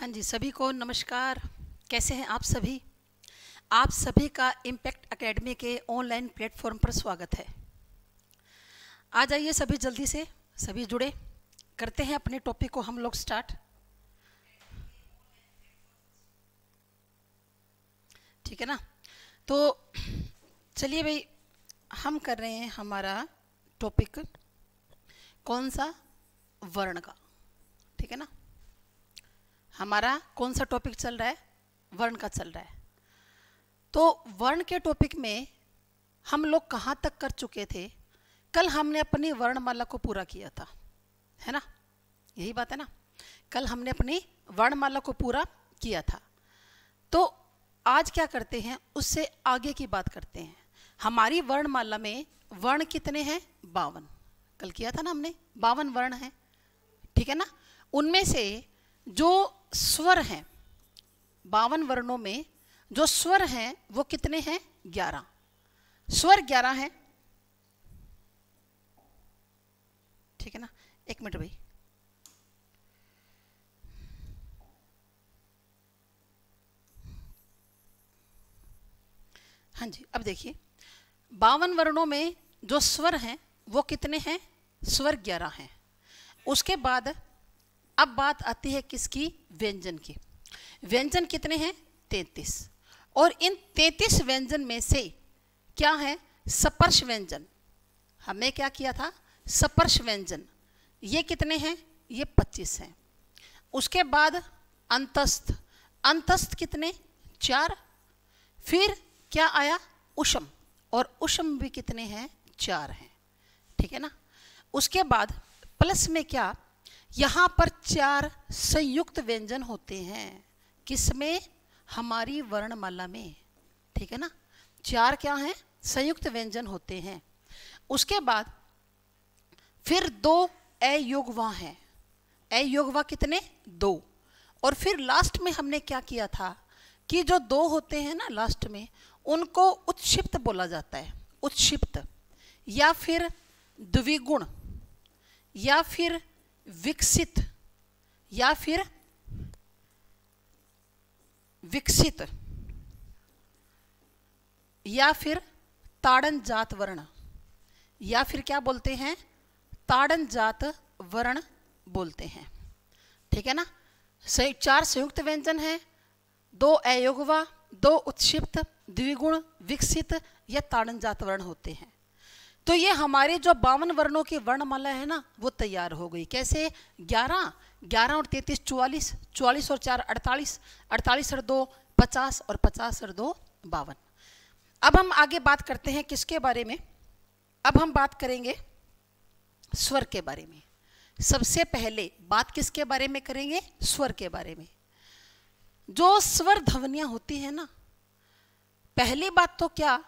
हाँ जी, सभी को नमस्कार। कैसे हैं आप सभी? आप सभी का इम्पैक्ट एकेडमी के ऑनलाइन प्लेटफॉर्म पर स्वागत है। आ जाइए सभी, जल्दी से सभी जुड़े, करते हैं अपने टॉपिक को हम लोग स्टार्ट। ठीक है ना? तो चलिए भाई, हम कर रहे हैं हमारा टॉपिक कौन सा? वर्ण का। ठीक है ना? हमारा कौन सा टॉपिक चल रहा है? वर्ण का चल रहा है। तो वर्ण के टॉपिक में हम लोग कहाँ तक कर चुके थे? कल हमने अपनी वर्णमाला को पूरा किया था, है ना? यही बात है ना? कल हमने अपनी वर्णमाला को पूरा किया था। तो आज क्या करते हैं, उससे आगे की बात करते हैं। हमारी वर्णमाला में वर्ण कितने हैं? 52। कल किया था ना हमने, 52 वर्ण हैं। ठीक है ना? उनमें से जो स्वर हैं, 52 वर्णों में जो स्वर हैं वो कितने हैं? 11। स्वर 11 हैं। ठीक है ना? एक मिनट भाई। हाँ जी, अब देखिए 52 वर्णों में जो स्वर हैं वो कितने हैं? स्वर 11 हैं। उसके बाद अब बात आती है किसकी? व्यंजन की। व्यंजन कितने हैं? 33। और इन 33 व्यंजन में से क्या है? स्पर्श व्यंजन। हमने क्या किया था? स्पर्श व्यंजन। ये कितने हैं? ये 25 हैं। उसके बाद अंतस्थ। अंतस्थ कितने? 4। फिर क्या आया? उष्म। और उष्म भी कितने हैं? 4 हैं। ठीक है ना? उसके बाद प्लस में क्या? यहाँ पर 4 संयुक्त व्यंजन होते हैं। किसमें? हमारी वर्णमाला में। ठीक है ना? 4 क्या हैं? संयुक्त व्यंजन होते हैं। उसके बाद फिर 2 अयोगवा हैं। अयोगवा कितने? 2। और फिर लास्ट में हमने क्या किया था कि जो 2 होते हैं ना लास्ट में, उनको उत्क्षिप्त बोला जाता है। उत्क्षिप्त या फिर द्विगुण या फिर विकसित या फिर विकसित या फिर ताड़न जात वर्ण, या फिर क्या बोलते हैं? ताड़न जात वर्ण बोलते हैं। ठीक है ना? 4 संयुक्त व्यंजन हैं, 2 अयोगवा, 2 उत्क्षिप्त, द्विगुण, विकसित या ताड़न जात वर्ण होते हैं। तो ये हमारे जो 52 वर्णों की वर्णमाला है ना, वो तैयार हो गई। कैसे? 11 और 33 44, 44 और 4 48, 48 और 2 50 और 50 और 2 52। अब हम आगे बात करते हैं किसके बारे में? अब हम बात करेंगे स्वर के बारे में। सबसे पहले बात किसके बारे में करेंगे? स्वर के बारे में। जो स्वर ध्वनियां होती है ना, पहली बात तो क्या,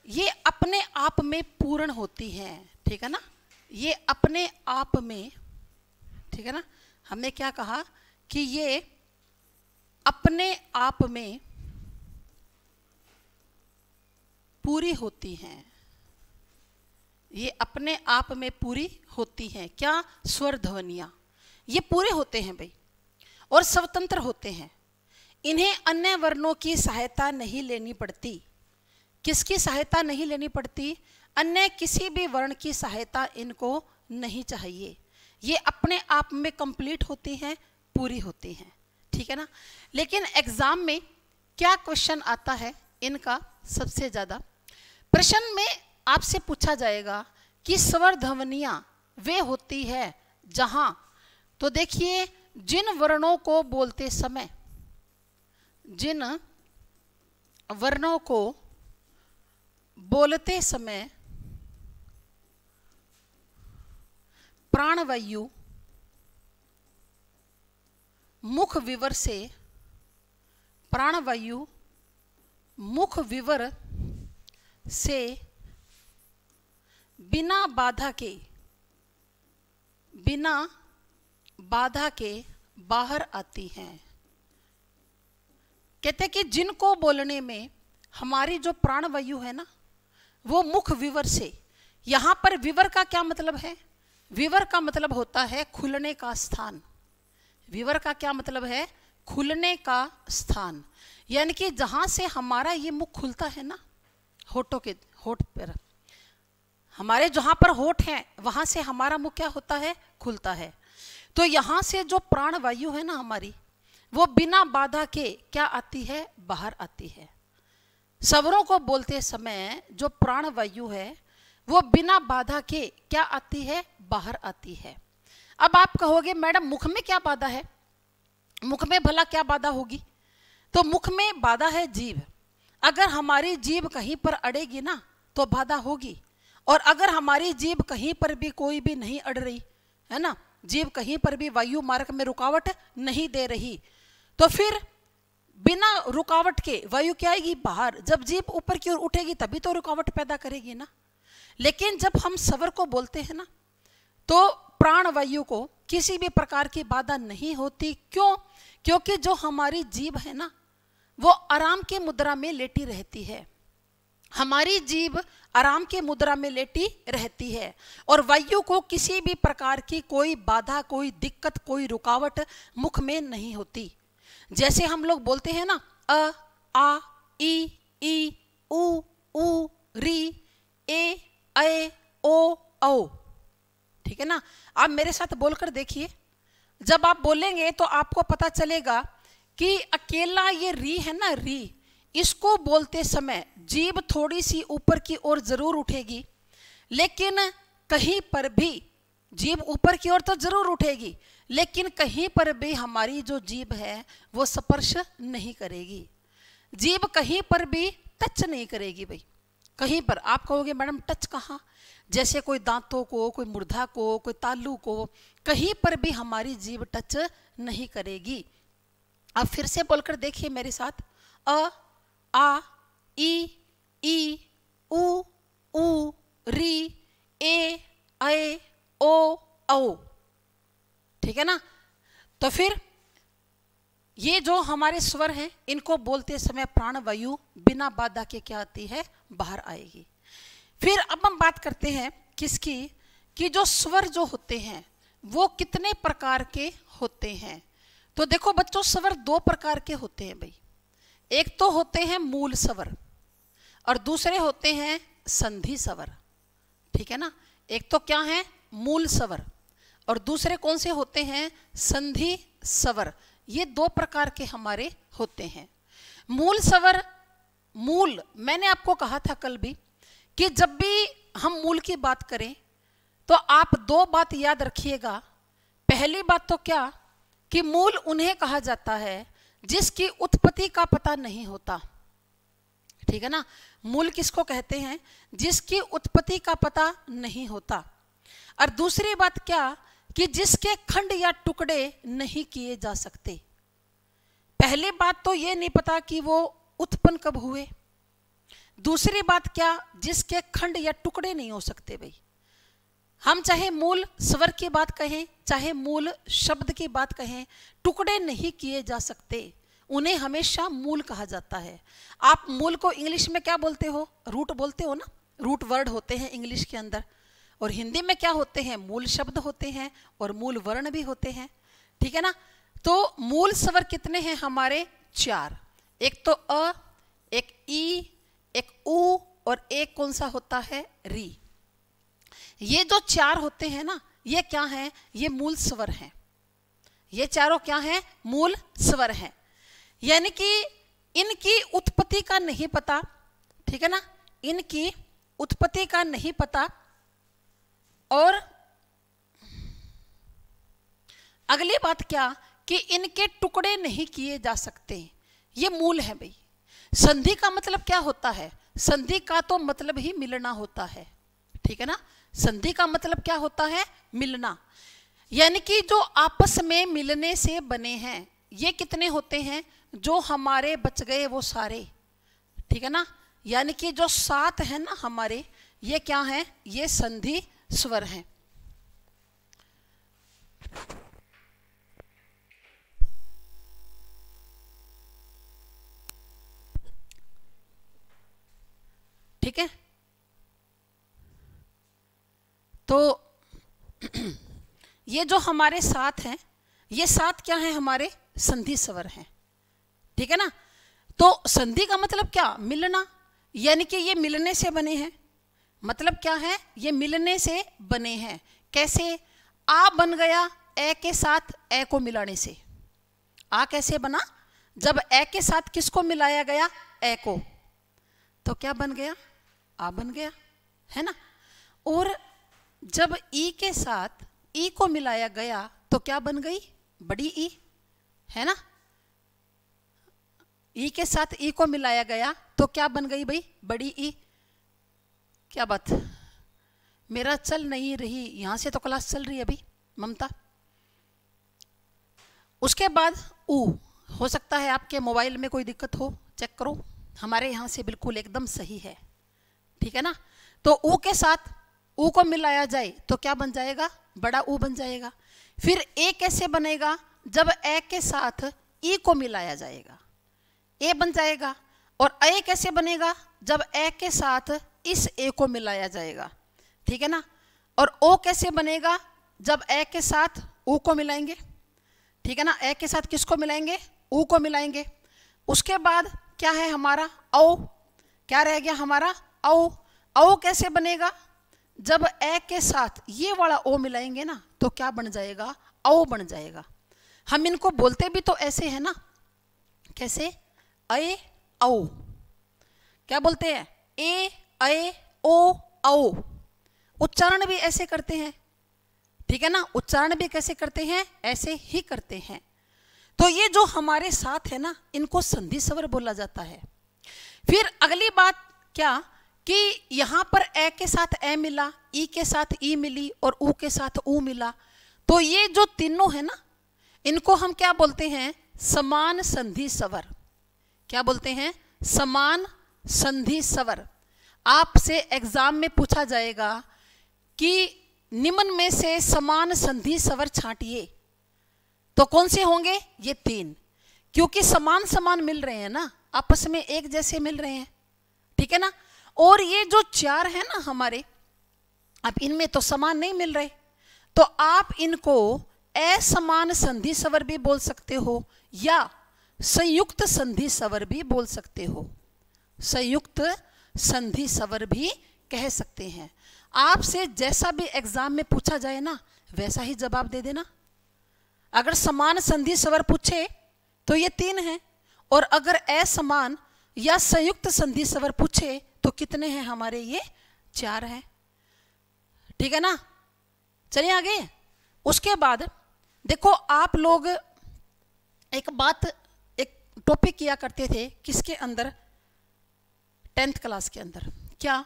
ये अपने आप में पूर्ण होती हैं। ठीक है ना? ये अपने आप में, ठीक है ना, हमने क्या कहा कि ये अपने आप में पूरी होती हैं। ये अपने आप में पूरी होती हैं। क्या? स्वर ध्वनियां ये पूरे होते हैं भाई, और स्वतंत्र होते हैं। इन्हें अन्य वर्णों की सहायता नहीं लेनी पड़ती। किसकी सहायता नहीं लेनी पड़ती? अन्य किसी भी वर्ण की सहायता इनको नहीं चाहिए। ये अपने आप में कंप्लीट होती हैं, पूरी होती हैं। ठीक है ना? लेकिन एग्जाम में क्या क्वेश्चन आता है इनका? सबसे ज्यादा प्रश्न में आपसे पूछा जाएगा कि स्वर ध्वनियां वे होती है जहां, तो देखिए जिन वर्णों को बोलते समय, जिन वर्णों को बोलते समय प्राणवायु मुख विवर से, प्राणवायु मुख विवर से बिना बाधा के बाहर आती हैं। कहते कि जिनको बोलने में हमारी जो प्राणवायु है ना, वो मुख विवर से, यहां पर विवर का क्या मतलब है? विवर का मतलब होता है खुलने का स्थान। विवर का क्या मतलब है? खुलने का स्थान, यानी कि जहां से हमारा ये मुख खुलता है ना, होठों के होठ पर, हमारे जहां पर होठ हैं वहां से हमारा मुख क्या होता है, खुलता है। तो यहां से जो प्राण वायु है ना हमारी, वो बिना बाधा के क्या आती है, बाहर आती है। स्वरों को बोलते समय जो प्राण वायु है वो बिना बाधा के क्या आती है, बाहर आती है। अब आप कहोगे मैडम मुख में क्या बाधा है, मुख में भला क्या बाधा होगी? तो मुख में बाधा है जीभ। अगर हमारी जीभ कहीं पर अड़ेगी ना तो बाधा होगी, और अगर हमारी जीभ कहीं पर भी कोई भी नहीं अड़ रही है ना, जीभ कहीं पर भी वायु मार्ग में रुकावट नहीं दे रही, तो फिर बिना रुकावट के वायु क्या आएगी, बाहर। जब जीभ ऊपर की ओर उठेगी तभी तो रुकावट पैदा करेगी ना। लेकिन जब हम स्वर को बोलते हैं ना तो प्राण वायु को किसी भी प्रकार की बाधा नहीं होती। क्यों? क्योंकि जो हमारी जीभ है ना वो आराम के मुद्रा में लेटी रहती है, हमारी जीभ आराम के मुद्रा में लेटी रहती है, और वायु को किसी भी प्रकार की कोई बाधा, कोई दिक्कत, कोई रुकावट मुख में नहीं होती। जैसे हम लोग बोलते हैं ना अ, आ, ई, उ, री, ए, ओ, औ, ठीक है ना। आप मेरे साथ बोलकर देखिए, जब आप बोलेंगे तो आपको पता चलेगा कि अकेला ये री है ना, री, इसको बोलते समय जीभ थोड़ी सी ऊपर की ओर जरूर उठेगी, लेकिन कहीं पर भी जीभ ऊपर की ओर तो जरूर उठेगी, लेकिन कहीं पर भी हमारी जो जीभ है वो स्पर्श नहीं करेगी, जीभ कहीं पर भी टच नहीं करेगी भाई, कहीं पर। आप कहोगे मैडम टच कहाँ? जैसे कोई दांतों को, कोई मूर्धा को, कोई तालू को, कहीं पर भी हमारी जीभ टच नहीं करेगी। अब फिर से बोलकर देखिए मेरे साथ, अ, आ, ई, उ, री, ए, ओ, औ, ठीक है ना। तो फिर ये जो हमारे स्वर हैं इनको बोलते समय प्राण वायु बिना बाधा के क्या आती है, बाहर आएगी। फिर अब हम बात करते हैं किसकी, कि जो स्वर जो होते हैं वो कितने प्रकार के होते हैं। तो देखो बच्चों, स्वर दो प्रकार के होते हैं भाई। एक तो होते हैं मूल स्वर और दूसरे होते हैं संधि स्वर, ठीक है ना। एक तो क्या है, मूल स्वर, और दूसरे कौन से होते हैं, संधि स्वर। ये दो प्रकार के हमारे होते हैं। मूल स्वर, मूल मैंने आपको कहा था कल भी कि जब भी हम मूल की बात करें तो आप दो बात याद रखिएगा। पहली बात तो क्या कि मूल उन्हें कहा जाता है जिसकी उत्पत्ति का पता नहीं होता, ठीक है ना। मूल किसको कहते हैं, जिसकी उत्पत्ति का पता नहीं होता। और दूसरी बात क्या कि जिसके खंड या टुकड़े नहीं किए जा सकते। पहली बात तो ये नहीं पता कि वो उत्पन्न कब हुए, दूसरी बात क्या, जिसके खंड या टुकड़े नहीं हो सकते भाई। हम चाहे मूल स्वर की बात कहें, चाहे मूल शब्द की बात कहें, टुकड़े नहीं किए जा सकते, उन्हें हमेशा मूल कहा जाता है। आप मूल को इंग्लिश में क्या बोलते हो, रूट बोलते हो ना, रूट वर्ड होते हैं इंग्लिश के अंदर। और हिंदी में क्या होते हैं, मूल शब्द होते हैं और मूल वर्ण भी होते हैं, ठीक है ना। तो मूल स्वर कितने हैं हमारे, 4। एक तो अ, एक ई, एक उ, और एक कौन सा होता है, री। ये जो 4 होते हैं ना, ये क्या हैं, ये मूल स्वर हैं। ये चारों क्या हैं, मूल स्वर हैं। यानी कि इनकी उत्पत्ति का नहीं पता, ठीक है ना, इनकी उत्पत्ति का नहीं पता। और अगली बात क्या कि इनके टुकड़े नहीं किए जा सकते, ये मूल है भाई। संधि का मतलब क्या होता है, संधि का तो मतलब ही मिलना होता है, ठीक है ना। संधि का मतलब क्या होता है, मिलना। यानी कि जो आपस में मिलने से बने हैं, ये कितने होते हैं, जो हमारे बच गए वो सारे, ठीक है ना। यानी कि जो 7 है ना हमारे, ये क्या है, ये संधि स्वर हैं। ठीक है, तो ये जो हमारे 7 हैं, ये 7 क्या हैं हमारे, संधि स्वर हैं, ठीक है ना। तो संधि का मतलब क्या, मिलना, यानी कि ये मिलने से बने हैं। मतलब क्या है, ये मिलने से बने हैं। कैसे, आ बन गया ए के साथ ए को मिलाने से। आ कैसे बना, जब ए के साथ किसको मिलाया गया, ए को, तो क्या बन गया, आ बन गया, है ना। और जब ई के साथ ई को मिलाया गया तो क्या बन गई, बड़ी ई, है ना। ई के साथ ई को मिलाया गया तो क्या बन गई भाई, बड़ी ई। क्या बात, मेरा चल नहीं रही, यहां से तो क्लास चल रही है अभी ममता। उसके बाद ऊ, हो सकता है आपके मोबाइल में कोई दिक्कत हो, चेक करो, हमारे यहाँ से बिल्कुल एकदम सही है, ठीक है ना। तो ऊ के साथ ऊ को मिलाया जाए तो क्या बन जाएगा, बड़ा ऊ बन जाएगा। फिर ए कैसे बनेगा, जब ए के साथ ई को मिलाया जाएगा, ए बन जाएगा। और ए कैसे बनेगा, जब ए के साथ इस ए को मिलाया जाएगा, ठीक है ना। और ओ कैसे बनेगा, जब ए के साथ ऊ को मिलाएंगे, ठीक है ना। ए के साथ किसको मिलाएंगे, ऊ को मिलाएंगे। उसके बाद क्या है हमारा, औ, क्या रह गया हमारा, औ। औ कैसे बनेगा, जब ए के साथ ये वाला ओ मिलाएंगे ना तो क्या बन जाएगा, औ बन जाएगा। हम इनको बोलते भी तो ऐसे है ना, कैसे, ए औ, क्या बोलते हैं, ए ए ओ औ। उच्चारण भी ऐसे करते हैं, ठीक है ना। उच्चारण भी कैसे करते हैं, ऐसे ही करते हैं। तो ये जो हमारे साथ है ना, इनको संधि स्वर बोला जाता है। फिर अगली बात क्या, कि यहां पर ए के साथ ए मिला, ई के साथ ई मिली और ऊ के साथ ऊ मिला, तो ये जो तीनों है ना, इनको हम क्या बोलते हैं, समान संधि स्वर। क्या बोलते हैं, समान संधि स्वर। आपसे एग्जाम में पूछा जाएगा कि निम्न में से समान संधि स्वर छांटिए, तो कौन से होंगे, ये तीन, क्योंकि समान समान मिल रहे हैं ना, आपस में एक जैसे मिल रहे हैं, ठीक है ना। और ये जो चार है ना हमारे, अब इनमें तो समान नहीं मिल रहे, तो आप इनको असमान संधि स्वर भी बोल सकते हो या संयुक्त संधि स्वर भी बोल सकते हो, संयुक्त संधि स्वर भी कह सकते हैं। आपसे जैसा भी एग्जाम में पूछा जाए ना, वैसा ही जवाब दे देना। अगर समान संधि स्वर पूछे तो ये तीन हैं, और अगर असमान या संयुक्त संधि स्वर पूछे तो कितने हैं हमारे, ये चार हैं, ठीक है ना। चलिए आगे। उसके बाद देखो, आप लोग एक बात, एक टॉपिक किया करते थे किसके अंदर, 10th क्लास के अंदर, क्या,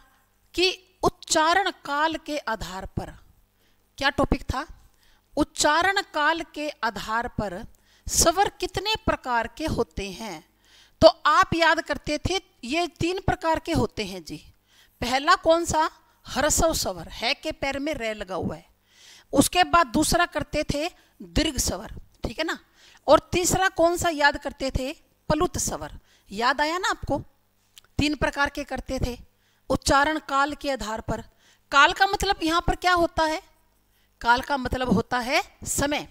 कि उच्चारण काल के आधार पर, क्या टॉपिक था, उच्चारण काल के आधार पर स्वर कितने प्रकार के होते हैं। तो आप याद करते थे ये 3 प्रकार के होते हैं जी। पहला कौन सा, ह्रस्व स्वर, है के पैर में रे लगा हुआ है। उसके बाद दूसरा करते थे दीर्घ स्वर, ठीक है ना। और तीसरा कौन सा याद करते थे, प्लुत स्वर। याद आया ना आपको, 3 प्रकार के करते थे उच्चारण काल के आधार पर। काल का मतलब यहां पर क्या होता है, काल का मतलब होता है समय,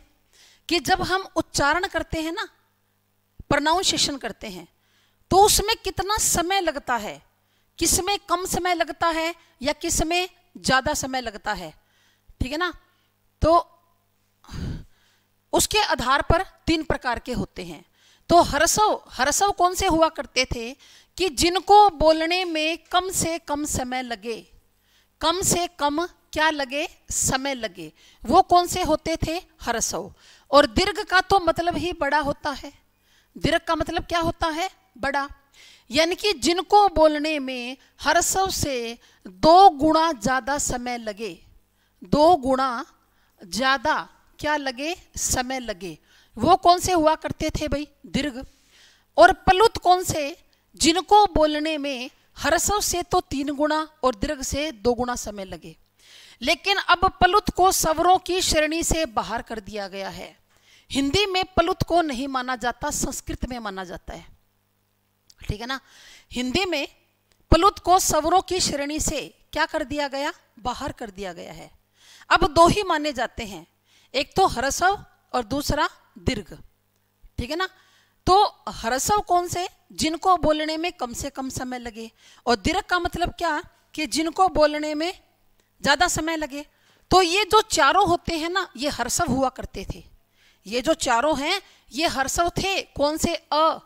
कि जब हम उच्चारण करते हैं ना, प्रोनाउंसिएशन करते हैं, तो उसमें कितना समय लगता है, किसमें कम समय लगता है या किसमें ज्यादा समय लगता है, ठीक है ना। तो उसके आधार पर 3 प्रकार के होते हैं। तो ह्रस्व कौन से हुआ करते थे, कि जिनको बोलने में कम से कम समय लगे, कम से कम क्या लगे, समय लगे, वो कौन से होते थे, ह्रस्व। और दीर्घ का तो मतलब ही बड़ा होता है, दीर्घ का मतलब क्या होता है, बड़ा, यानी कि जिनको बोलने में ह्रस्व से 2 गुना ज्यादा समय लगे, 2 गुना ज्यादा क्या लगे, समय लगे, वो कौन से हुआ करते थे भाई, दीर्घ। और प्लुत कौन से, जिनको बोलने में ह्रस्व से तो 3 गुना और दीर्घ से 2 गुना समय लगे। लेकिन अब प्लुत को स्वरों की श्रेणी से बाहर कर दिया गया है। हिंदी में प्लुत को नहीं माना जाता, संस्कृत में माना जाता है, ठीक है ना। हिंदी में प्लुत को स्वरों की श्रेणी से क्या कर दिया गया, बाहर कर दिया गया है। अब 2 ही माने जाते हैं, एक तो ह्रस्व और दूसरा दीर्घ, ठीक है ना। तो ह्रस्व कौन से, जिनको बोलने में कम से कम समय लगे, और दीर्घ का मतलब क्या कि जिनको बोलने में ज्यादा समय लगे। तो ये जो चारों होते हैं ना, ये ह्रस्व हुआ करते थे। ये जो चारों हैं ये ह्रस्व थे। कौन से, अ,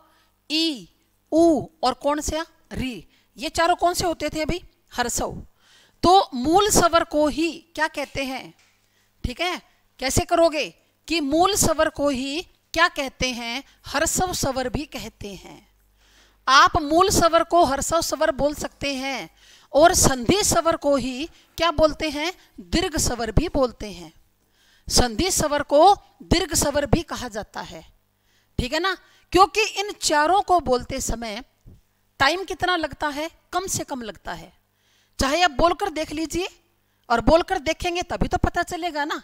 ई, उ और कौन से री, ये चारों कौन से होते थे अभी, ह्रस्व। तो मूल स्वर को ही क्या कहते हैं, ठीक है, कैसे करोगे कि मूल स्वर को ही क्या कहते हैं, ह्रस्व स्वर भी कहते हैं। आप मूल स्वर को ह्रस्व स्वर बोल सकते हैं और संधि स्वर को ही क्या बोलते हैं, दीर्घ स्वर भी बोलते हैं। संधि स्वर को दीर्घ स्वर भी कहा जाता है, ठीक है ना। क्योंकि इन चारों को बोलते समय टाइम कितना लगता है, कम से कम लगता है। चाहे आप बोलकर देख लीजिए, और बोलकर देखेंगे तभी तो पता चलेगा ना,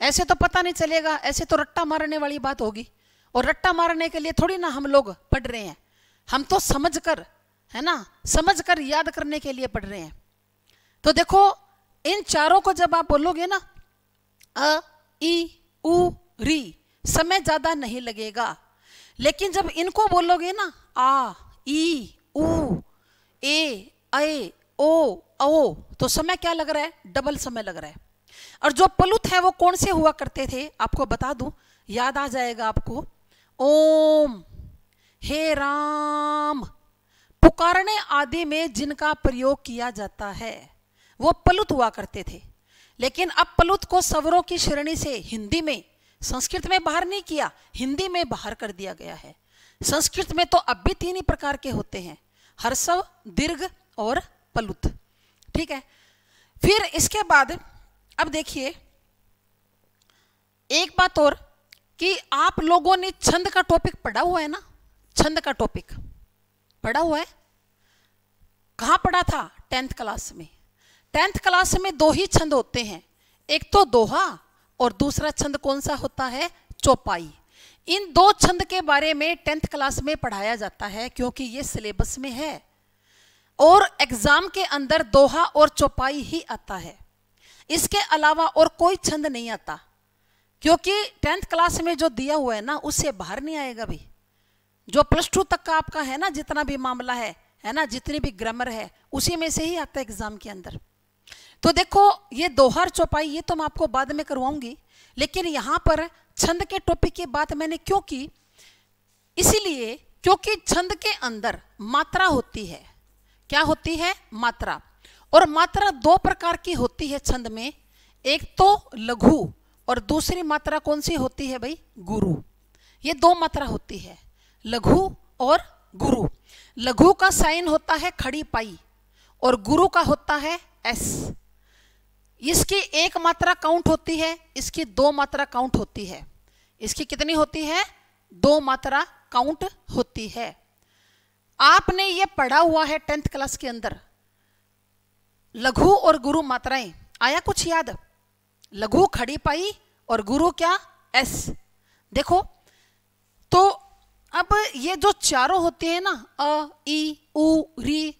ऐसे तो पता नहीं चलेगा, ऐसे तो रट्टा मारने वाली बात होगी। और रट्टा मारने के लिए थोड़ी ना हम लोग पढ़ रहे हैं, हम तो समझकर, है ना, समझकर याद करने के लिए पढ़ रहे हैं। तो देखो इन चारों को जब आप बोलोगे ना, अ, ई, उ, री, समय ज्यादा नहीं लगेगा। लेकिन जब इनको बोलोगे ना, आ, ई, उ, ए, ऐ, ओ, औ, तो समय क्या लग रहा है, डबल समय लग रहा है। और जो प्लुत है वो कौन से हुआ करते थे, आपको बता दूं, याद आ जाएगा आपको। ओम, हे राम, पुकारने आदि में जिनका प्रयोग किया जाता है वो प्लुत हुआ करते थे। लेकिन अब प्लुत को स्वरों की श्रेणी से हिंदी में, संस्कृत में बाहर नहीं किया, हिंदी में बाहर कर दिया गया है। संस्कृत में तो अब भी 3 ही प्रकार के होते हैं, ह्रस्व, दीर्घ और प्लुत, ठीक है। फिर इसके बाद अब देखिए एक बात और, कि आप लोगों ने छंद का टॉपिक पढ़ा हुआ है ना, छंद का टॉपिक पढ़ा हुआ है, कहाँ पढ़ा था, 10th क्लास में। 10th क्लास में 2 ही छंद होते हैं, एक तो दोहा और दूसरा छंद कौन सा होता है, चौपाई। इन 2 छंद के बारे में 10th क्लास में पढ़ाया जाता है, क्योंकि ये सिलेबस में है। और एग्जाम के अंदर दोहा और चौपाई ही आता है, इसके अलावा और कोई छंद नहीं आता, क्योंकि 10th क्लास में जो दिया हुआ है ना उससे बाहर नहीं आएगा भी। जो +2 तक का आपका है ना, जितना भी मामला है ना, जितनी भी ग्रामर है उसी में से ही आता है एग्जाम के अंदर। तो देखो ये दोहा और चौपाई ये तो मैं आपको बाद में करवाऊंगी, लेकिन यहाँ पर छंद के टॉपिक की बात मैंने क्यों की, इसीलिए क्योंकि छंद के अंदर मात्रा होती है। क्या होती है, मात्रा। और मात्रा 2 प्रकार की होती है छंद में, एक तो लघु और दूसरी मात्रा कौन सी होती है भाई, गुरु। ये 2 मात्रा होती है, लघु और गुरु। लघु का साइन होता है खड़ी पाई और गुरु का होता है एस। इसकी 1 मात्रा काउंट होती है, इसकी 2 मात्रा काउंट होती है। इसकी कितनी होती है, 2 मात्रा काउंट होती है। आपने ये पढ़ा हुआ है 10th क्लास के अंदर, लघु और गुरु मात्राएं, आया कुछ याद, लघु खड़ी पाई और गुरु क्या, एस। देखो तो अब ये जो चारों होती है ना, अ, ई, उ, री,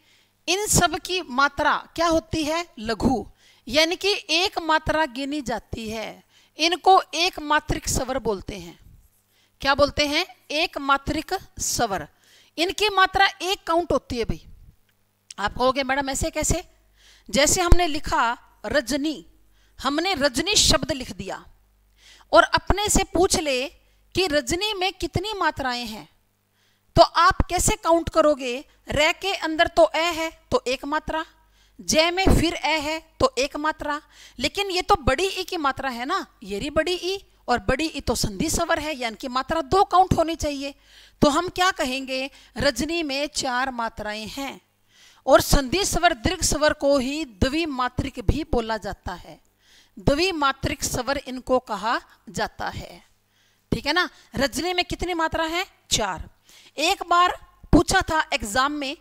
इन सब की मात्रा क्या होती है, लघु, यानी कि 1 मात्रा गिनी जाती है। इनको 1 मात्रिक स्वर बोलते हैं। क्या बोलते हैं, 1 मात्रिक स्वर। इनकी मात्रा 1 काउंट होती है भाई। आप कहोगे मैडम ऐसे कैसे, जैसे हमने लिखा रजनी, हमने रजनी शब्द लिख दिया और अपने से पूछ ले कि रजनी में कितनी मात्राएं हैं, तो आप कैसे काउंट करोगे। रे के अंदर तो ए है तो 1 मात्रा, जय में फिर ए है तो 1 मात्रा, लेकिन ये तो बड़ी ई की मात्रा है ना, ये रही बड़ी ई, और बड़ी ई तो संधि स्वर है, यानी कि मात्रा 2 काउंट होनी चाहिए। तो हम क्या कहेंगे, रजनी में 4 मात्राएं हैं। और संधि स्वर दीर्घ स्वर को ही द्विमात्रिक भी बोला जाता है, द्विमात्रिक स्वर इनको कहा जाता है, ठीक है ना। रजनी में कितनी मात्रा है, 4। एक बार पूछा था एग्जाम में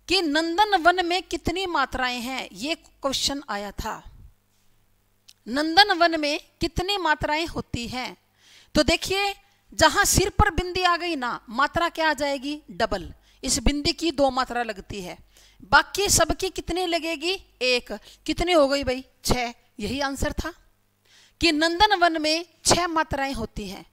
कि नंदन वन में कितनी मात्राएं हैं, ये क्वेश्चन आया था, नंदन वन में कितनी मात्राएं होती हैं। तो देखिए जहां सिर पर बिंदी आ गई ना, मात्रा क्या आ जाएगी, डबल। इस बिंदी की 2 मात्रा लगती है, बाकी सबकी कितनी लगेगी, 1। कितनी हो गई भाई, 6। यही आंसर था कि नंदन वन में 6 मात्राएं होती हैं,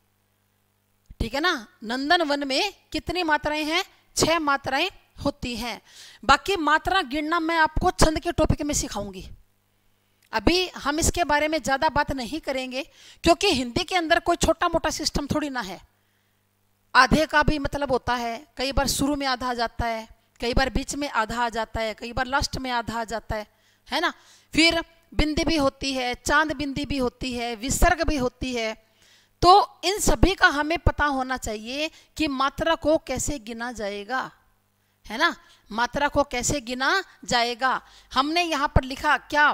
ठीक है ना। नंदन वन में कितनी मात्राएं हैं? 6 मात्राएं होती हैं। बाकी मात्रा गिनना मैं आपको छंद के टॉपिक में सिखाऊंगी। अभी हम इसके बारे में ज्यादा बात नहीं करेंगे, क्योंकि हिंदी के अंदर कोई छोटा मोटा सिस्टम थोड़ी ना है। आधे का भी मतलब होता है, कई बार शुरू में आधा आ जाता है, कई बार बीच में आधा आ जाता है, कई बार लास्ट में आधा आ जाता है ना। फिर बिंदी भी होती है, चांद बिंदी भी होती है, विसर्ग भी होती है। तो इन सभी का हमें पता होना चाहिए कि मात्रा को कैसे गिना जाएगा, है ना। मात्रा को कैसे गिना जाएगा। हमने यहां पर लिखा क्या?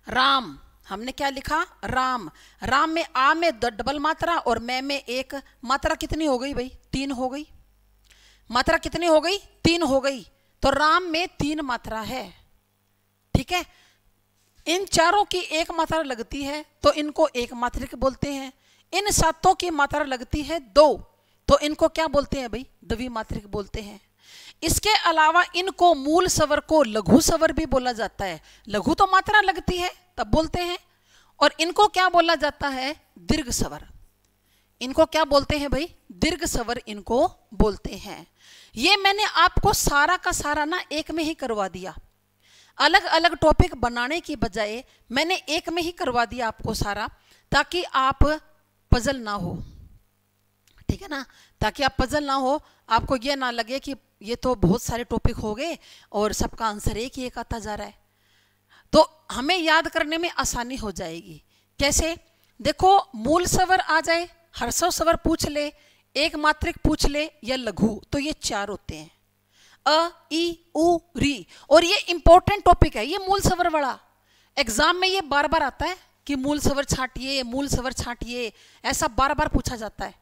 राम। हमने क्या लिखा? राम। राम में आ में डबल मात्रा और मैं में एक मात्रा कितनी हो गई भाई? 3 हो गई। मात्रा कितनी हो गई? 3 हो गई। तो राम में 3 मात्रा है, ठीक है। इन चारों की एक मात्रा लगती है तो इनको एक मात्रिक बोलते हैं। इन 7 की मात्रा लगती है 2 तो इनको क्या बोलते हैं भाई? द्विमात्रिक बोलते हैं। इसके अलावा इनको मूल स्वर को लघु स्वर भी बोला जाता है। लघु तो मात्रा लगती है तब बोलते हैं। और इनको क्या बोला जाता है? दीर्घ स्वर। इनको क्या बोलते हैं भाई? दीर्घ स्वर इनको बोलते हैं। ये मैंने आपको सारा का सारा ना एक में ही करवा दिया। अलग अलग टॉपिक बनाने की बजाय मैंने एक में ही करवा दिया आपको सारा, ताकि आप पजल ना हो, ठीक है ना। ताकि आप पजल ना हो, आपको ये ना लगे कि ये तो बहुत सारे टॉपिक हो गए और सबका आंसर एक ही एक आता जा रहा है। तो हमें याद करने में आसानी हो जाएगी। कैसे? देखो, मूल स्वर आ जाए, हर्षव स्वर पूछ ले, एक मात्रिक पूछ ले या लघु, तो ये 4 होते हैं। अ, ई, उ, री। और ये इंपॉर्टेंट टॉपिक है, ये मूल स्वर वाला। एग्जाम में ये बार बार आता है कि मूल स्वर छांटिए, मूल स्वर छांटिए, ऐसा बार बार पूछा जाता है।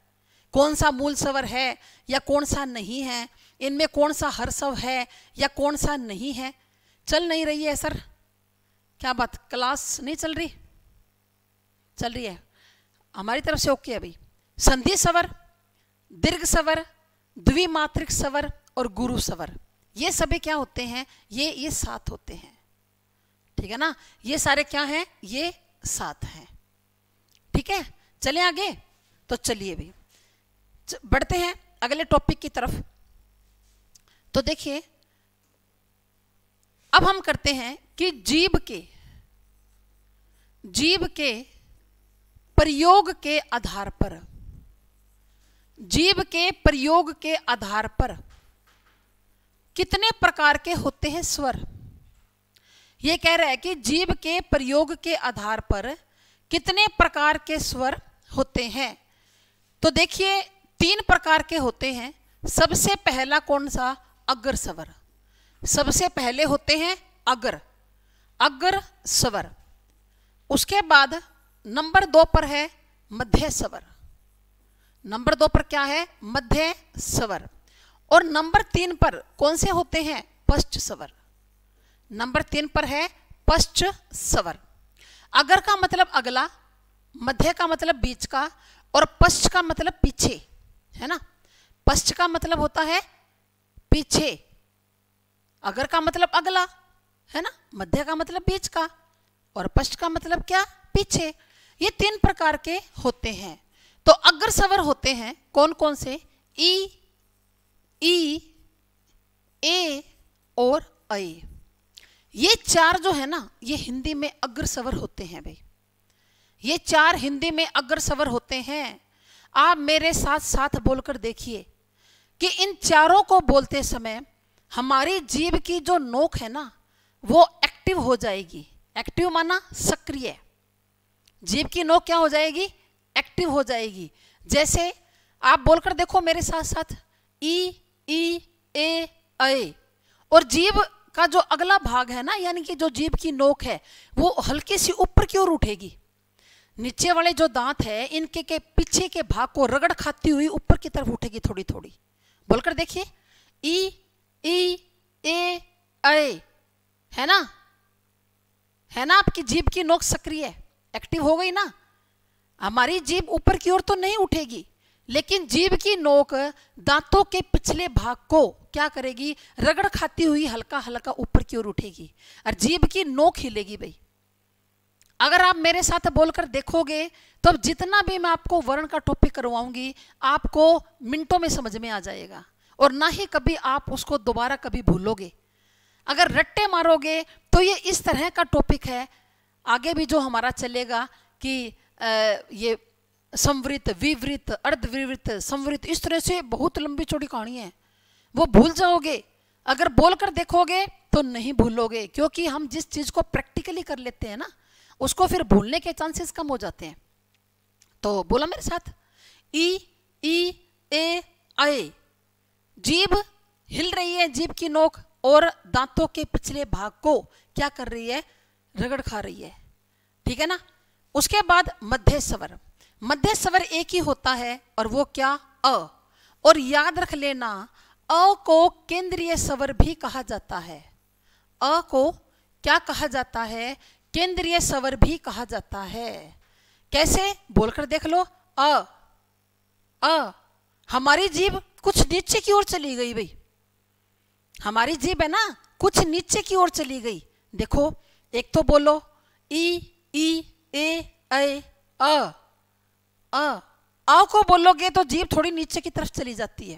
कौन सा मूल स्वर है या कौन सा नहीं है, इनमें कौन सा हर्षव है या कौन सा नहीं है। चल नहीं रही है सर? क्या बात, क्लास नहीं चल रही? चल रही है, हमारी तरफ से ओके है भाई। संधि स्वर, दीर्घ स्वर, द्विमात्रिक स्वर और गुरु स्वर, ये सभी क्या होते हैं? ये 7 होते हैं, ठीक है ना। ये सारे क्या हैं? ये 7 हैं, ठीक है। चले आगे। तो चलिए भाई बढ़ते हैं अगले टॉपिक की तरफ। तो देखिए, अब हम करते हैं कि जीभ के प्रयोग के आधार पर, जीभ के प्रयोग के आधार पर कितने प्रकार के होते हैं स्वर। यह कह रहा है कि जीभ के प्रयोग के आधार पर कितने प्रकार के स्वर होते हैं। तो देखिए, 3 प्रकार के होते हैं। सबसे पहला कौन सा? अग्र स्वर। सबसे पहले होते हैं अग्र स्वर। उसके बाद नंबर 2 पर है मध्य स्वर। नंबर 2 पर क्या है? मध्य स्वर। और नंबर 3 पर कौन से होते हैं? पश्च स्वर। नंबर 3 पर है पश्च स्वर। अगर का मतलब अगला, मध्य का मतलब बीच का, और पश्च का मतलब पीछे, है ना। पश्च का मतलब होता है पीछे, अगर का मतलब अगला, है ना। मध्य का मतलब बीच का और पश्च का मतलब क्या? पीछे। ये 3 प्रकार के होते हैं। तो अग्र स्वर होते हैं कौन कौन से? ई, ए और ऐ। ये 4 जो है ना, ये हिंदी में अग्र स्वर होते हैं भाई। ये 4 हिंदी में अग्र स्वर होते हैं। आप मेरे साथ साथ बोलकर देखिए कि इन चारों को बोलते समय हमारी जीभ की जो नोक है ना, वो एक्टिव हो जाएगी। एक्टिव माना सक्रिय। जीभ की नोक क्या हो जाएगी? एक्टिव हो जाएगी। जैसे आप बोलकर देखो मेरे साथ साथ, ई, ए, ऐ। और जीभ का जो अगला भाग है ना, यानी कि जो जीभ की नोक है, वो हल्की सी ऊपर की ओर उठेगी। नीचे वाले जो दांत है, इनके के पीछे के भाग को रगड़ खाती हुई ऊपर की तरफ उठेगी थोड़ी थोड़ी। बोलकर देखिए, ई, ए, ऐ, है ना। है ना, आपकी जीभ की नोक सक्रिय, एक्टिव हो गई ना। हमारी जीभ ऊपर की ओर तो नहीं उठेगी, लेकिन जीभ की नोक दांतों के पिछले भाग को क्या करेगी? रगड़ खाती हुई हल्का हल्का ऊपर की ओर उठेगी और जीभ की नोक हिलेगी भाई। अगर आप मेरे साथ बोलकर देखोगे तो अब जितना भी मैं आपको वर्ण का टॉपिक करवाऊंगी आपको मिनटों में समझ में आ जाएगा, और ना ही कभी आप उसको दोबारा कभी भूलोगे। अगर रट्टे मारोगे तो ये इस तरह का टॉपिक है, आगे भी जो हमारा चलेगा कि ये संवृत, विवृत, अर्धविवृत, संवृत, इस तरह से बहुत लंबी चौड़ी कहानी है, वो भूल जाओगे। अगर बोलकर देखोगे तो नहीं भूलोगे, क्योंकि हम जिस चीज को प्रैक्टिकली कर लेते हैं ना उसको फिर भूलने के चांसेस कम हो जाते हैं। तो बोला मेरे साथ, ई ए आए। जीभ हिल रही है, जीभ की नोक और दांतों के पिछले भाग को क्या कर रही है, रगड़ खा रही है, ठीक है ना। उसके बाद मध्य स्वर, मध्य स्वर एक ही होता है और वो क्या, अ। और याद रख लेना अ को केंद्रीय स्वर भी कहा जाता है। अ को क्या कहा जाता है, केंद्रीय स्वर भी कहा जाता है। कैसे, बोलकर देख लो। अ हमारी जीभ कुछ नीचे की ओर चली गई भाई, हमारी जीभ है ना कुछ नीचे की ओर चली गई। देखो एक तो बोलो ई ए अ को बोलोगे तो जीभ थोड़ी नीचे की तरफ चली जाती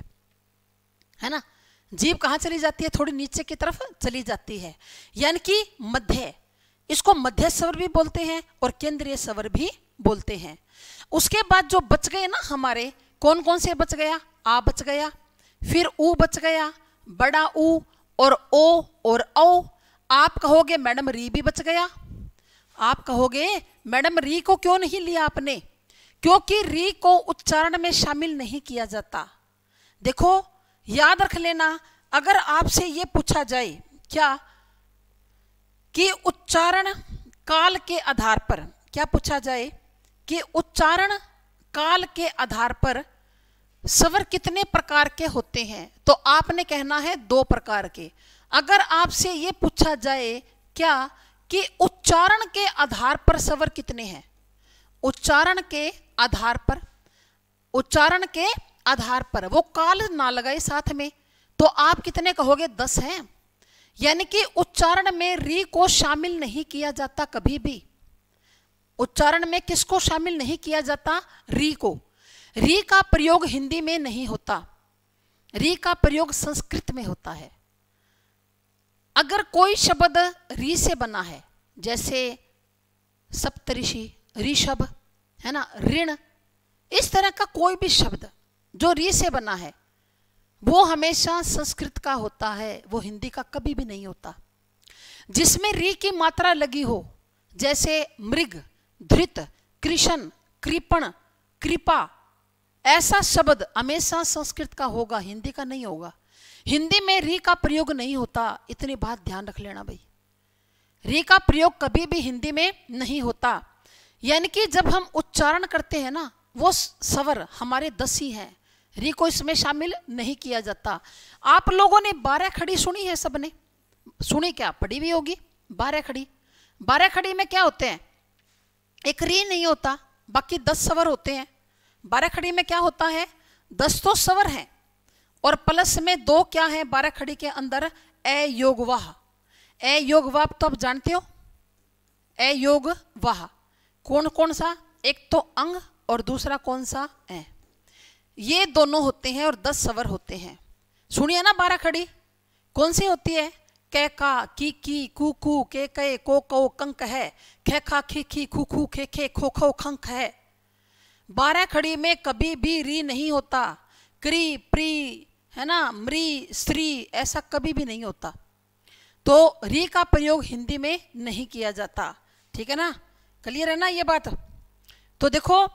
है ना। जीभ कहाँ चली जाती है, थोड़ी नीचे की तरफ चली जाती है, यानी कि मध्य। इसको मध्य स्वर भी बोलते हैं और केंद्रीय स्वर भी बोलते हैं। उसके बाद जो बच गए ना हमारे, कौन कौन से बच गया, आ बच गया, फिर ऊ बच गया, बड़ा ऊ, और ओ और औ। आप कहोगे मैडम री भी बच गया। आप कहोगे मैडम री को क्यों नहीं लिया आपने, क्योंकि री को उच्चारण में शामिल नहीं किया जाता। देखो याद रख लेना, अगर आपसे ये पूछा जाए क्या कि उच्चारण काल के आधार पर, क्या पूछा जाए कि उच्चारण काल के आधार पर स्वर कितने प्रकार के होते हैं, तो आपने कहना है 2 प्रकार के। अगर आपसे ये पूछा जाए क्या कि उच्चारण के आधार पर स्वर कितने हैं, उच्चारण के आधार पर, उच्चारण के आधार पर, वो काल ना लगाए साथ में, तो आप कितने कहोगे, 10 हैं। यानी कि उच्चारण में री को शामिल नहीं किया जाता कभी भी। उच्चारण में किसको शामिल नहीं किया जाता, री को। री का प्रयोग हिंदी में नहीं होता, री का प्रयोग संस्कृत में होता है। अगर कोई शब्द री से बना है, जैसे सप्तऋषि, ऋषभ, है ना, ऋण, इस तरह का कोई भी शब्द जो री से बना है वो हमेशा संस्कृत का होता है, वो हिंदी का कभी भी नहीं होता। जिसमें री की मात्रा लगी हो, जैसे मृग, धृत, कृष्ण, कृपण, कृपा, ऐसा शब्द हमेशा संस्कृत का होगा, हिंदी का नहीं होगा। हिंदी में री का प्रयोग नहीं होता, इतनी बात ध्यान रख लेना भाई। री का प्रयोग कभी भी हिंदी में नहीं होता। यानी कि जब हम उच्चारण करते हैं ना, वो स्वर हमारे 10 ही हैं, री को इसमें शामिल नहीं किया जाता। आप लोगों ने 12 खड़ी सुनी है, सबने सुनी, क्या पढ़ी भी होगी 12 खड़ी। 12 खड़ी में क्या होते हैं, एक री नहीं होता, बाकी 10 स्वर होते हैं। 12 खड़ी में क्या होता है, 10 तो स्वर हैं और प्लस में 2 क्या है 12 खड़ी के अंदर, ए योग वाह। ए योग वाह तो आप जानते हो, ए योग वाह कौन कौन सा, एक तो अंग और दूसरा कौन सा, ए, ये दोनों होते हैं और 10 स्वर होते हैं। सुनिए ना 12 खड़ी कौन सी होती है, कै का, की, कू कू, के कै, को कंक है, खे खा, खी खू खू, खे खे, खो खो खंक है। 12 खड़ी में कभी भी री नहीं होता, क्री, प्री, है ना, मृ, श्री, ऐसा कभी भी नहीं होता। तो री का प्रयोग हिंदी में नहीं किया जाता, ठीक है ना, क्लियर है ना ये बात। तो देखो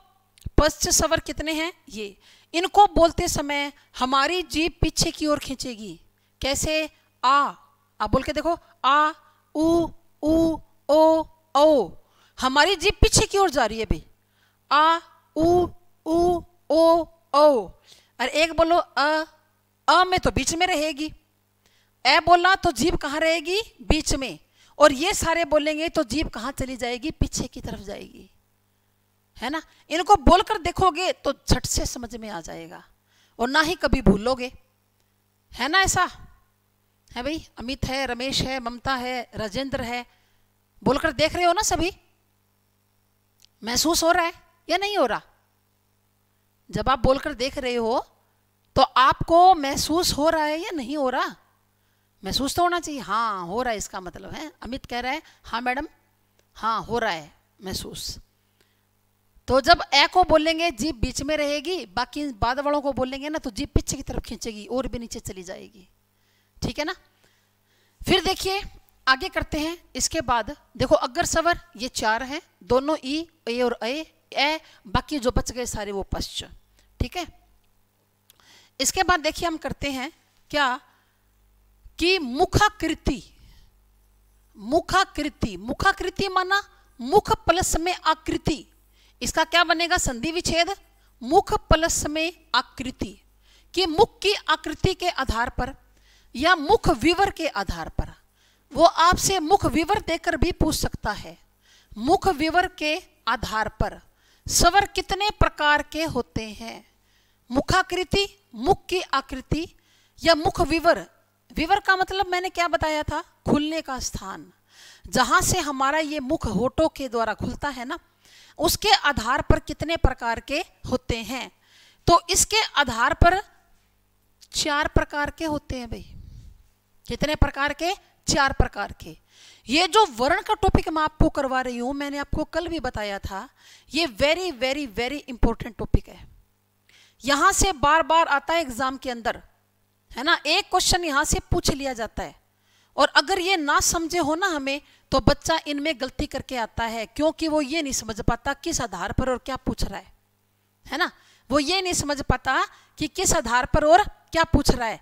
पश्च स्वर कितने हैं, ये, इनको बोलते समय हमारी जीभ पीछे की ओर खींचेगी। कैसे, आ बोल के देखो, आ, ऊ, ओ, हमारी जीभ पीछे की ओर जा रही है भाई, आ, ऊ, ओ, और एक बोलो अ में तो बीच में रहेगी, ए बोला तो जीभ कहाँ रहेगी, बीच में, और ये सारे बोलेंगे तो जीभ कहाँ चली जाएगी, पीछे की तरफ जाएगी, है ना। इनको बोलकर देखोगे तो झट से समझ में आ जाएगा और ना ही कभी भूलोगे, है ना। ऐसा है भाई, अमित है, रमेश है, ममता है, राजेंद्र है, बोलकर देख रहे हो ना सभी, महसूस हो रहा है या नहीं हो रहा? जब आप बोलकर देख रहे हो तो आपको महसूस हो रहा है या नहीं हो रहा? महसूस तो होना चाहिए। हाँ हो रहा है, इसका मतलब है अमित कह रहा है हाँ मैडम, हाँ हो रहा है महसूस। तो जब ए को बोलेंगे जीभ बीच में रहेगी, बाकी बाद वालों को बोलेंगे ना तो जीभ पीछे की तरफ खींचेगी और भी नीचे चली जाएगी। ठीक है ना? फिर देखिए आगे करते हैं। इसके बाद देखो अगर सवर ये 4 है, दोनों ई, ए और ए, बाकी जो बच गए सारे वो पश्च। ठीक है? इसके बाद देखिए हम करते हैं क्या कि मुखाकृति। मुखाकृति, मुखाकृति माना मुख प्लस में आकृति। इसका क्या बनेगा? संधि विच्छेद मुख प्लस में आकृति। कि मुख की आकृति के आधार पर या मुख विवर के आधार पर, वो आपसे मुख विवर देकर भी पूछ सकता है। मुख विवर के आधार पर स्वर कितने प्रकार के होते हैं? मुखाकृति, मुख की आकृति या मुख विवर। विवर का मतलब मैंने क्या बताया था? खुलने का स्थान, जहां से हमारा ये मुख होठों के द्वारा खुलता है ना, उसके आधार पर कितने प्रकार के होते हैं। तो इसके आधार पर 4 प्रकार के होते हैं भाई। कितने प्रकार के? 4 प्रकार के। ये जो वर्ण का टॉपिक मैं आपको करवा रही हूं, मैंने आपको कल भी बताया था, ये very very very important topic है। यहां से बार बार आता है एग्जाम के अंदर, है ना, एक क्वेश्चन यहां से पूछ लिया जाता है। और अगर ये ना समझे हो ना हमें, तो बच्चा इनमें गलती करके आता है, क्योंकि वो ये नहीं समझ पाता किस आधार पर और क्या पूछ रहा है ना। वो ये नहीं समझ पाता कि किस आधार पर और क्या पूछ रहा है।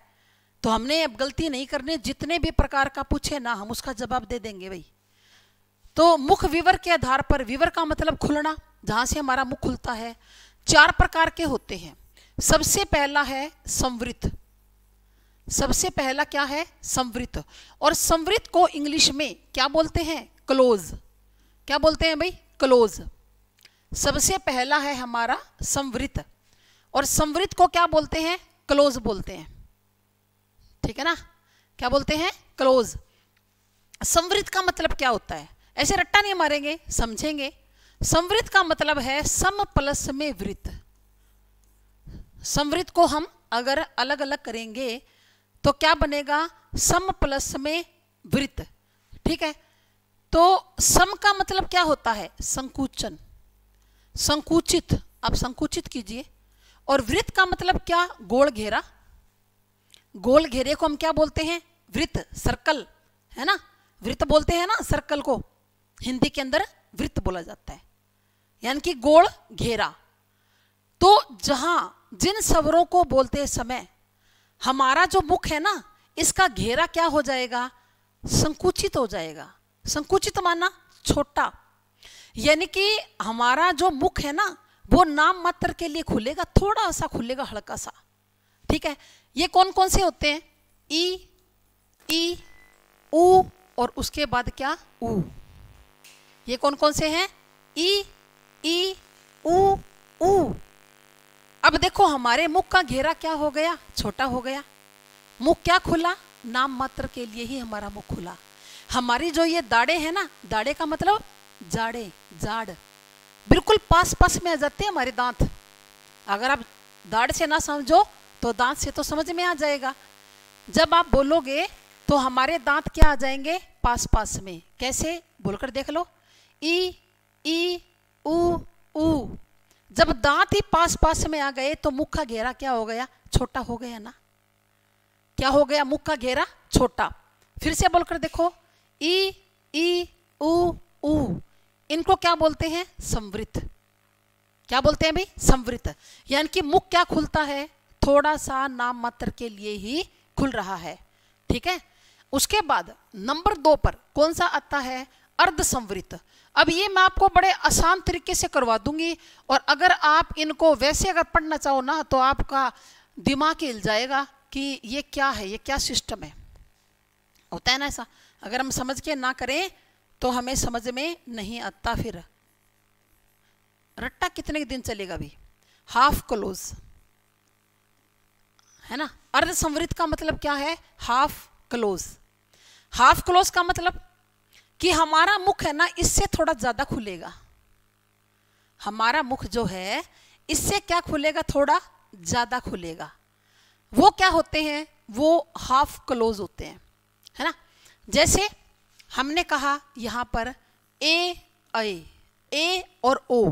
तो हमने अब गलती नहीं करनी, जितने भी प्रकार का पूछे ना हम उसका जवाब दे देंगे भाई। तो मुख विवर के आधार पर, विवर का मतलब खुलना, जहां से हमारा मुख खुलता है, 4 प्रकार के होते हैं। सबसे पहला है संवृत। सबसे पहला क्या है? संवृत। और संवृत को इंग्लिश में क्या बोलते हैं? क्लोज। क्या बोलते हैं भाई? क्लोज। सबसे पहला है हमारा संवृत, और संवृत को क्या बोलते हैं? क्लोज बोलते हैं। ठीक है ना? क्या बोलते हैं? क्लोज। संवृत का मतलब क्या होता है? ऐसे रट्टा नहीं मारेंगे, समझेंगे। संवृत का मतलब है सम प्लस में वृत्त। संवृत को हम अगर अलग अलग करेंगे तो क्या बनेगा? सम प्लस में वृत्त। ठीक है? तो सम का मतलब क्या होता है? संकुचन, संकुचित। आप संकुचित कीजिए। और वृत्त का मतलब क्या? गोल घेरा। गोल घेरे को हम क्या बोलते हैं? वृत्त, सर्कल, है ना। वृत्त बोलते हैं ना सर्कल को, हिंदी के अंदर वृत्त बोला जाता है, यानी कि गोल घेरा। तो जहां जिन स्वरों को बोलते समय हमारा जो मुख है ना, इसका घेरा क्या हो जाएगा? संकुचित हो जाएगा। संकुचित माना छोटा, यानी कि हमारा जो मुख है ना, वो नाम मात्र के लिए खुलेगा, थोड़ा सा खुलेगा, हल्का सा। ठीक है? ये कौन कौन से होते हैं? ई, ई, ऊ, और उसके बाद क्या? ऊ। ये कौन कौन से हैं? ई, ई, ऊ, ऊ। अब देखो हमारे मुख का घेरा क्या हो गया? छोटा हो गया। मुख क्या खुला? नाम मात्र के लिए ही हमारा मुख खुला। हमारी जो ये दाढ़े हैं ना, दाढ़े का मतलब जाड़े, जाड़, बिल्कुल पास पास में आ जाते हैं हमारे दांत। अगर आप दाढ़ से ना समझो तो दांत से तो समझ में आ जाएगा। जब आप बोलोगे तो हमारे दांत क्या आ जाएंगे? पास पास में। कैसे? बोलकर देख लो। ई, ई, ऊ, ऊ। जब दांत ही पास पास में आ गए तो मुख का घेरा क्या हो गया? छोटा हो गया ना। क्या हो गया? मुख का घेरा छोटा। फिर से बोलकर देखो। ई, ई, ऊ, ऊ। इनको क्या बोलते हैं? संवृत। क्या बोलते हैं भाई? संवृत। यानी कि मुख क्या खुलता है? थोड़ा सा, नाम मात्र के लिए ही खुल रहा है। ठीक है? उसके बाद नंबर 2 पर कौन सा आता है? अर्ध संवृत। अब ये मैं आपको बड़े आसान तरीके से करवा दूंगी, और अगर आप इनको वैसे अगर पढ़ना चाहो ना तो आपका दिमाग हिल जाएगा कि ये क्या है, ये क्या सिस्टम है। होता है ना ऐसा, अगर हम समझ के ना करें तो हमें समझ में नहीं आता। फिर रट्टा कितने दिन चलेगा भी? हाफ क्लोज, है ना। अर्ध संवृत का मतलब क्या है? Half close. हाफ क्लोज का मतलब कि हमारा मुख है ना, इससे थोड़ा ज्यादा खुलेगा। हमारा मुख जो है इससे क्या खुलेगा, थोड़ा ज्यादा खुलेगा। वो क्या होते हैं, वो हाफ क्लोज होते हैं, है ना। जैसे हमने कहा यहां पर ए और ओ,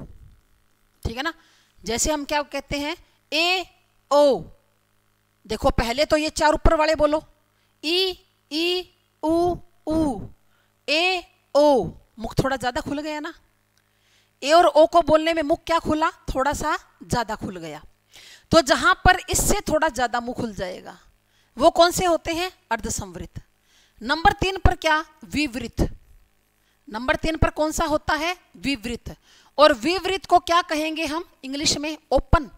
ठीक है ना। जैसे हम क्या कहते हैं, ए ओ, देखो पहले तो ये चार ऊपर वाले बोलो, ई ऊ ए ओ, मुख थोड़ा ज्यादा खुल गया ना। ए और ओ को बोलने में मुख क्या खुला, थोड़ा सा ज्यादा खुल गया। तो जहां पर इससे थोड़ा ज्यादा मुंह खुल जाएगा वो कौन से होते हैं, अर्धसंवृत। नंबर 3 पर क्या, विवृत। नंबर 3 पर कौन सा होता है, विवृत। और विवृत को क्या कहेंगे हम इंग्लिश में, ओपन।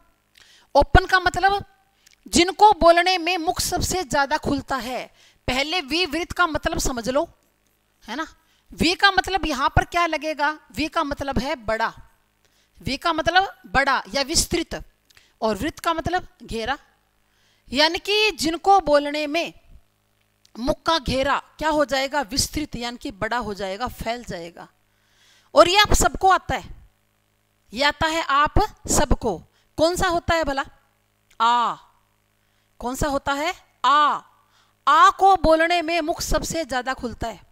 ओपन का मतलब जिनको बोलने में मुख सबसे ज्यादा खुलता है। पहले विवृत का मतलब समझ लो, है ना। वी का मतलब यहां पर क्या लगेगा, वी का मतलब है बड़ा, वी का मतलब बड़ा या विस्तृत, और वृत्त का मतलब घेरा। यानी कि जिनको बोलने में मुख का घेरा क्या हो जाएगा, विस्तृत, यानी कि बड़ा हो जाएगा, फैल जाएगा। और ये आप सबको आता है, ये आता है आप सबको। कौन सा होता है भला, आ। कौन सा होता है, आ को बोलने में मुख सबसे ज्यादा खुलता है।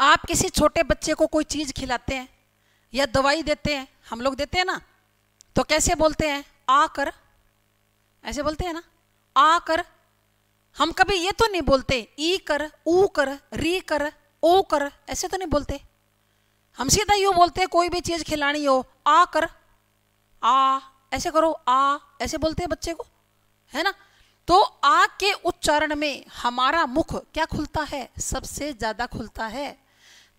आप किसी छोटे बच्चे को कोई चीज खिलाते हैं या दवाई देते हैं, हम लोग देते हैं ना, तो कैसे बोलते हैं, आ कर, ऐसे बोलते हैं ना, आ कर। हम कभी ये तो नहीं बोलते ई कर, ऊ कर, री कर, ओ कर, ऐसे तो नहीं बोलते। हम सीधा यूं बोलते हैं, कोई भी चीज खिलानी हो, आ कर, आ ऐसे करो, आ ऐसे बोलते हैं बच्चे को, है ना। तो आ के उच्चारण में हमारा मुख क्या खुलता है, सबसे ज्यादा खुलता है।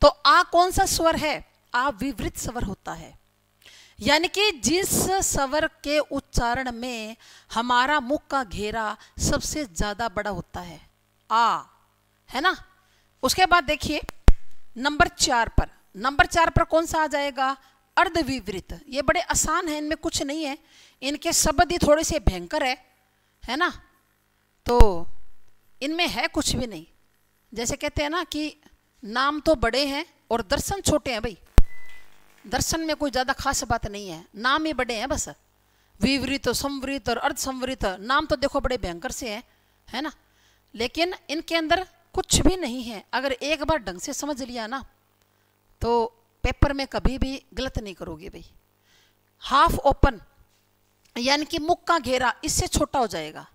तो आ कौन सा स्वर है, आ विवृत स्वर होता है। यानी कि जिस स्वर के उच्चारण में हमारा मुख का घेरा सबसे ज्यादा बड़ा होता है, आ, है ना। उसके बाद देखिए नंबर 4 पर, नंबर 4 पर कौन सा आ जाएगा, अर्धविवृत। ये बड़े आसान है, इनमें कुछ नहीं है, इनके शब्द ही थोड़े से भयंकर है ना। तो इनमें है कुछ भी नहीं। जैसे कहते हैं ना कि नाम तो बड़े हैं और दर्शन छोटे हैं। भाई दर्शन में कोई ज्यादा खास बात नहीं है, नाम ही बड़े हैं बस। विवृत, संवृत और अर्धसंवृत, नाम तो देखो बड़े भयंकर से हैं, है ना। लेकिन इनके अंदर कुछ भी नहीं है। अगर एक बार ढंग से समझ लिया ना तो पेपर में कभी भी गलत नहीं करोगे भाई। हाफ ओपन यानी कि मुख का घेरा इससे छोटा हो जाएगा।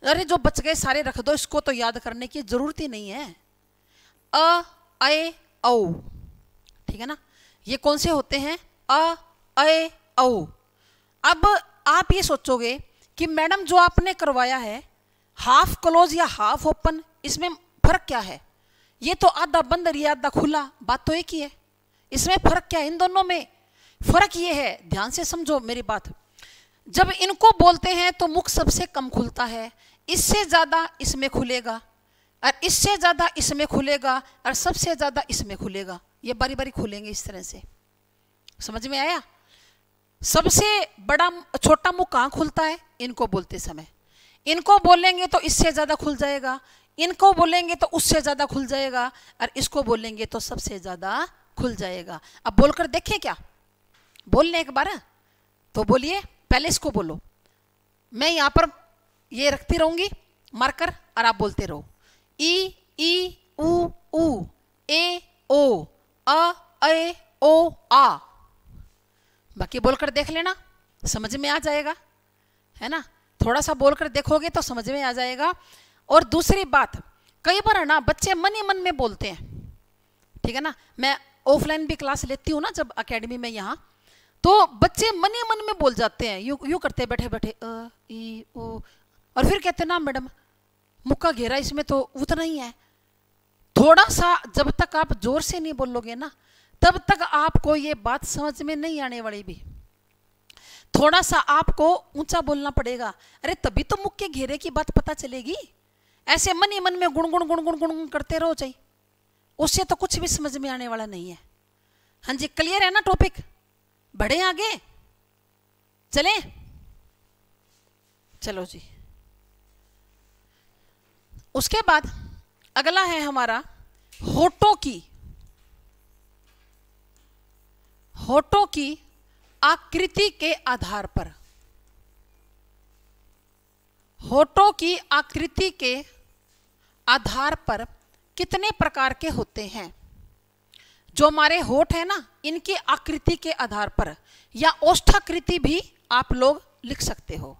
अरे जो बच गए सारे रख दो, इसको तो याद करने की जरूरत ही नहीं है। अ, ए, औ, ठीक है ना। ये कौन से होते हैं, अ, ए, औ। अब आप ये सोचोगे कि मैडम जो आपने करवाया है हाफ क्लोज या हाफ ओपन, इसमें फर्क क्या है। ये तो आधा बंद या आधा खुला, बात तो एक ही है। इसमें फर्क क्या है, इन दोनों में फर्क ये है, ध्यान से समझो मेरी बात। जब इनको बोलते हैं तो मुख सबसे कम खुलता है, इससे ज्यादा इसमें खुलेगा, और इससे ज्यादा इसमें खुलेगा, और सबसे ज्यादा इसमें खुलेगा। ये बारी बारी खुलेंगे इस तरह से, समझ में आया। सबसे बड़ा छोटा मुख कहाँ खुलता है, इनको बोलते समय। इनको बोलेंगे तो इससे ज्यादा खुल जाएगा, इनको बोलेंगे तो उससे ज्यादा खुल जाएगा, और इसको बोलेंगे तो सबसे ज्यादा खुल जाएगा। अब बोलकर देखें क्या, बोल लें एक बार, तो बोलिए। पहले इसको बोलो, मैं यहां पर ये रखती रहूंगी मार्कर, और आप बोलते रहो। ई ऊ ए ओ, अ ए ओ आ। बाकी बोलकर देख लेना, समझ में आ जाएगा, है ना। थोड़ा सा बोलकर देखोगे तो समझ में आ जाएगा। और दूसरी बात, कई बार ना बच्चे मन ही मन में बोलते हैं, ठीक है ना। मैं ऑफलाइन भी क्लास लेती हूँ ना जब एकेडमी में यहाँ, तो बच्चे मन ही मन में बोल जाते हैं, यू करते बैठे बैठे, अ ई ओ, और फिर कहते ना मैडम मुख का घेरा इसमें तो उतना ही है। थोड़ा सा जब तक आप जोर से नहीं बोलोगे ना तब तक आपको ये बात समझ में नहीं आने वाली भी। थोड़ा सा आपको ऊंचा बोलना पड़ेगा, अरे तभी तो मुख के घेरे की बात पता चलेगी। ऐसे मन ही मन में गुण गुण गुण गुण गुण करते रहो चाहिए, उससे तो कुछ भी समझ में आने वाला नहीं है। हाँ जी, क्लियर है ना टॉपिक, बढ़े आगे चले, चलो जी। उसके बाद अगला है हमारा होठों की आकृति के आधार पर, होठों की आकृति के आधार पर कितने प्रकार के होते हैं? जो हमारे होठ है ना, इनकी आकृति के आधार पर, या ओष्ठाकृति भी आप लोग लिख सकते हो।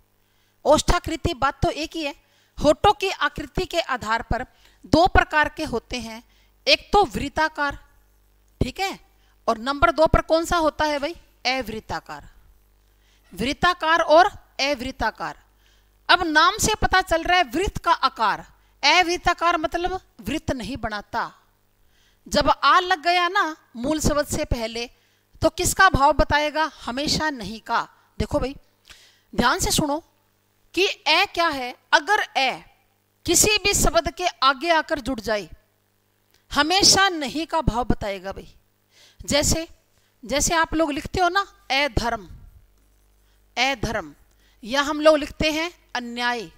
ओष्ठाकृति बात तो एक ही है। होठों की आकृति के आधार पर दो प्रकार के होते हैं, एक तो वृत्ताकार, ठीक है, और नंबर 2 पर कौन सा होता है भाई? अवृत्ताकार। वृत्ताकार और अवृत्ताकार। अब नाम से पता चल रहा है वृत्त का आकार। अवृत्ताकार मतलब वृत्त नहीं बनाता। जब आ लग गया ना मूल शब्द से पहले, तो किसका भाव बताएगा? हमेशा नहीं का। देखो भाई ध्यान से सुनो कि ए क्या है। अगर ए किसी भी शब्द के आगे आकर जुड़ जाए, हमेशा नहीं का भाव बताएगा भाई। जैसे जैसे आप लोग लिखते हो ना अधर्म, अधर्म, या हम लोग लिखते हैं अन्याय।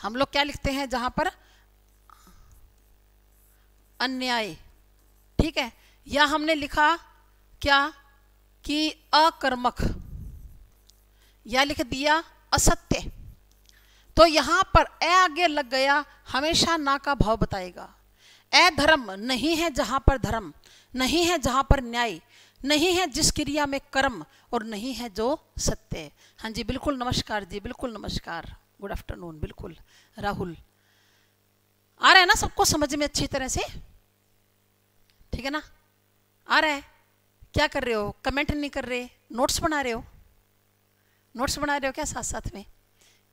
हम लोग क्या लिखते हैं जहां पर? अन्याय, ठीक है। या हमने लिखा क्या कि अकर्मक, या लिख दिया असत्य। तो यहां पर ए आगे लग गया, हमेशा ना का भाव बताएगा। अधर्म नहीं है जहां पर धर्म, नहीं है जहां पर न्याय, नहीं है जिस क्रिया में कर्म, और नहीं है जो सत्य। हाँ जी बिल्कुल, नमस्कार जी, बिल्कुल नमस्कार, गुड आफ्टरनून। बिल्कुल राहुल, आ रहा है ना सबको समझ में अच्छी तरह से? ठीक है ना, आ रहा है? क्या कर रहे हो? कमेंट नहीं कर रहे? नोट्स बना रहे हो? नोट्स बना रहे हो क्या साथ साथ में?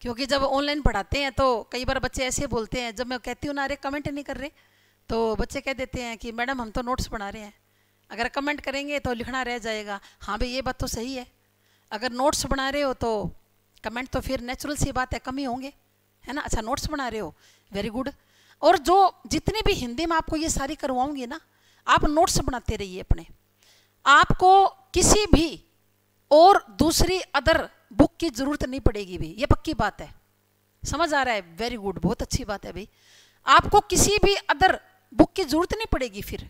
क्योंकि जब ऑनलाइन पढ़ाते हैं तो कई बार बच्चे ऐसे बोलते हैं, जब मैं कहती हूँ ना अरे कमेंट नहीं कर रहे, तो बच्चे कह देते हैं कि मैडम हम तो नोट्स बना रहे हैं, अगर कमेंट करेंगे तो लिखना रह जाएगा। हाँ भाई ये बात तो सही है, अगर नोट्स बना रहे हो तो कमेंट तो फिर नेचुरल सी बात है कम ही होंगे, है ना। अच्छा नोट्स बना रहे हो, वेरी गुड। और जो जितनी भी हिंदी में आपको ये सारी करवाऊंगी ना, आप नोट्स बनाते रहिए अपने। आपको किसी भी और दूसरी अदर बुक की जरूरत नहीं पड़ेगी भी, ये पक्की बात है। समझ आ रहा है? वेरी गुड, बहुत अच्छी बात है भाई। आपको किसी भी अदर बुक की जरूरत नहीं पड़ेगी फिर,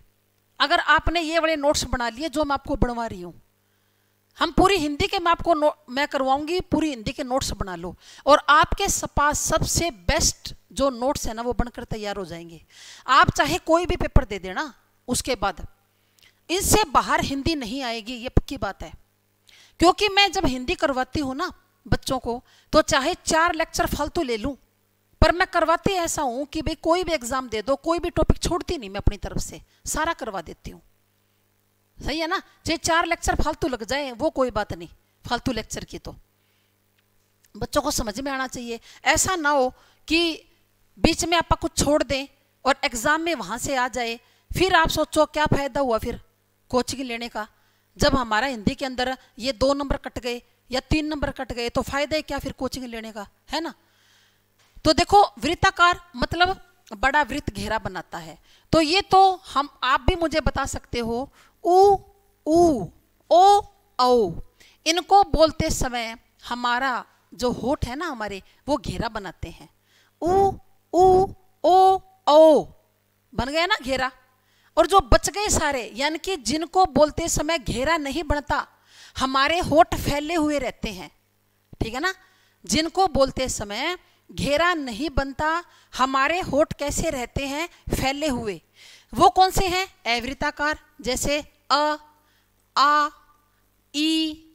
अगर आपने ये वाले नोट्स बना लिए जो मैं आपको बनवा रही हूँ। हम पूरी हिंदी के मैं आपको मैं करवाऊंगी, पूरी हिंदी के नोट्स बना लो, और आपके पास सबसे बेस्ट जो नोट्स है ना वो बनकर तैयार हो जाएंगे। आप चाहे कोई भी पेपर दे देना, उसके बाद इससे बाहर हिंदी नहीं आएगी, ये पक्की बात है। क्योंकि मैं जब हिंदी करवाती हूँ ना बच्चों को, तो चाहे 4 लेक्चर फालतू ले लूँ, पर मैं करवाती ऐसा हूँ कि भाई कोई भी एग्जाम दे दो, कोई भी टॉपिक छोड़ती नहीं, मैं अपनी तरफ से सारा करवा देती हूँ। सही है ना? चाहे 4 लेक्चर फालतू लग जाए वो कोई बात नहीं, फालतू लेक्चर की तो बच्चों को समझ में आना चाहिए। ऐसा ना हो कि बीच में आप कुछ छोड़ दें और एग्जाम में वहां से आ जाए, फिर आप सोचो क्या फायदा हुआ फिर कोचिंग लेने का। जब हमारा हिंदी के अंदर ये 2 नंबर कट गए या 3 नंबर कट गए, तो फायदा है क्या फिर कोचिंग लेने का, है ना। तो देखो वृत्ताकार मतलब बड़ा वृत्त घेरा बनाता है। तो ये तो हम आप भी मुझे बता सकते हो, ऊ ऊ ओ औ, इनको बोलते समय हमारा जो होठ है ना हमारे, वो घेरा बनाते हैं। ऊ ऊ ओ औ बन गया ना घेरा। और जो बच गए सारे, यानी कि जिनको बोलते समय घेरा नहीं बनता, हमारे होठ फैले हुए रहते हैं, ठीक है ना। जिनको बोलते समय घेरा नहीं बनता, हमारे होठ कैसे रहते हैं? फैले हुए। वो कौन से हैं? अवृत्ताकार, जैसे अ, आ, ई,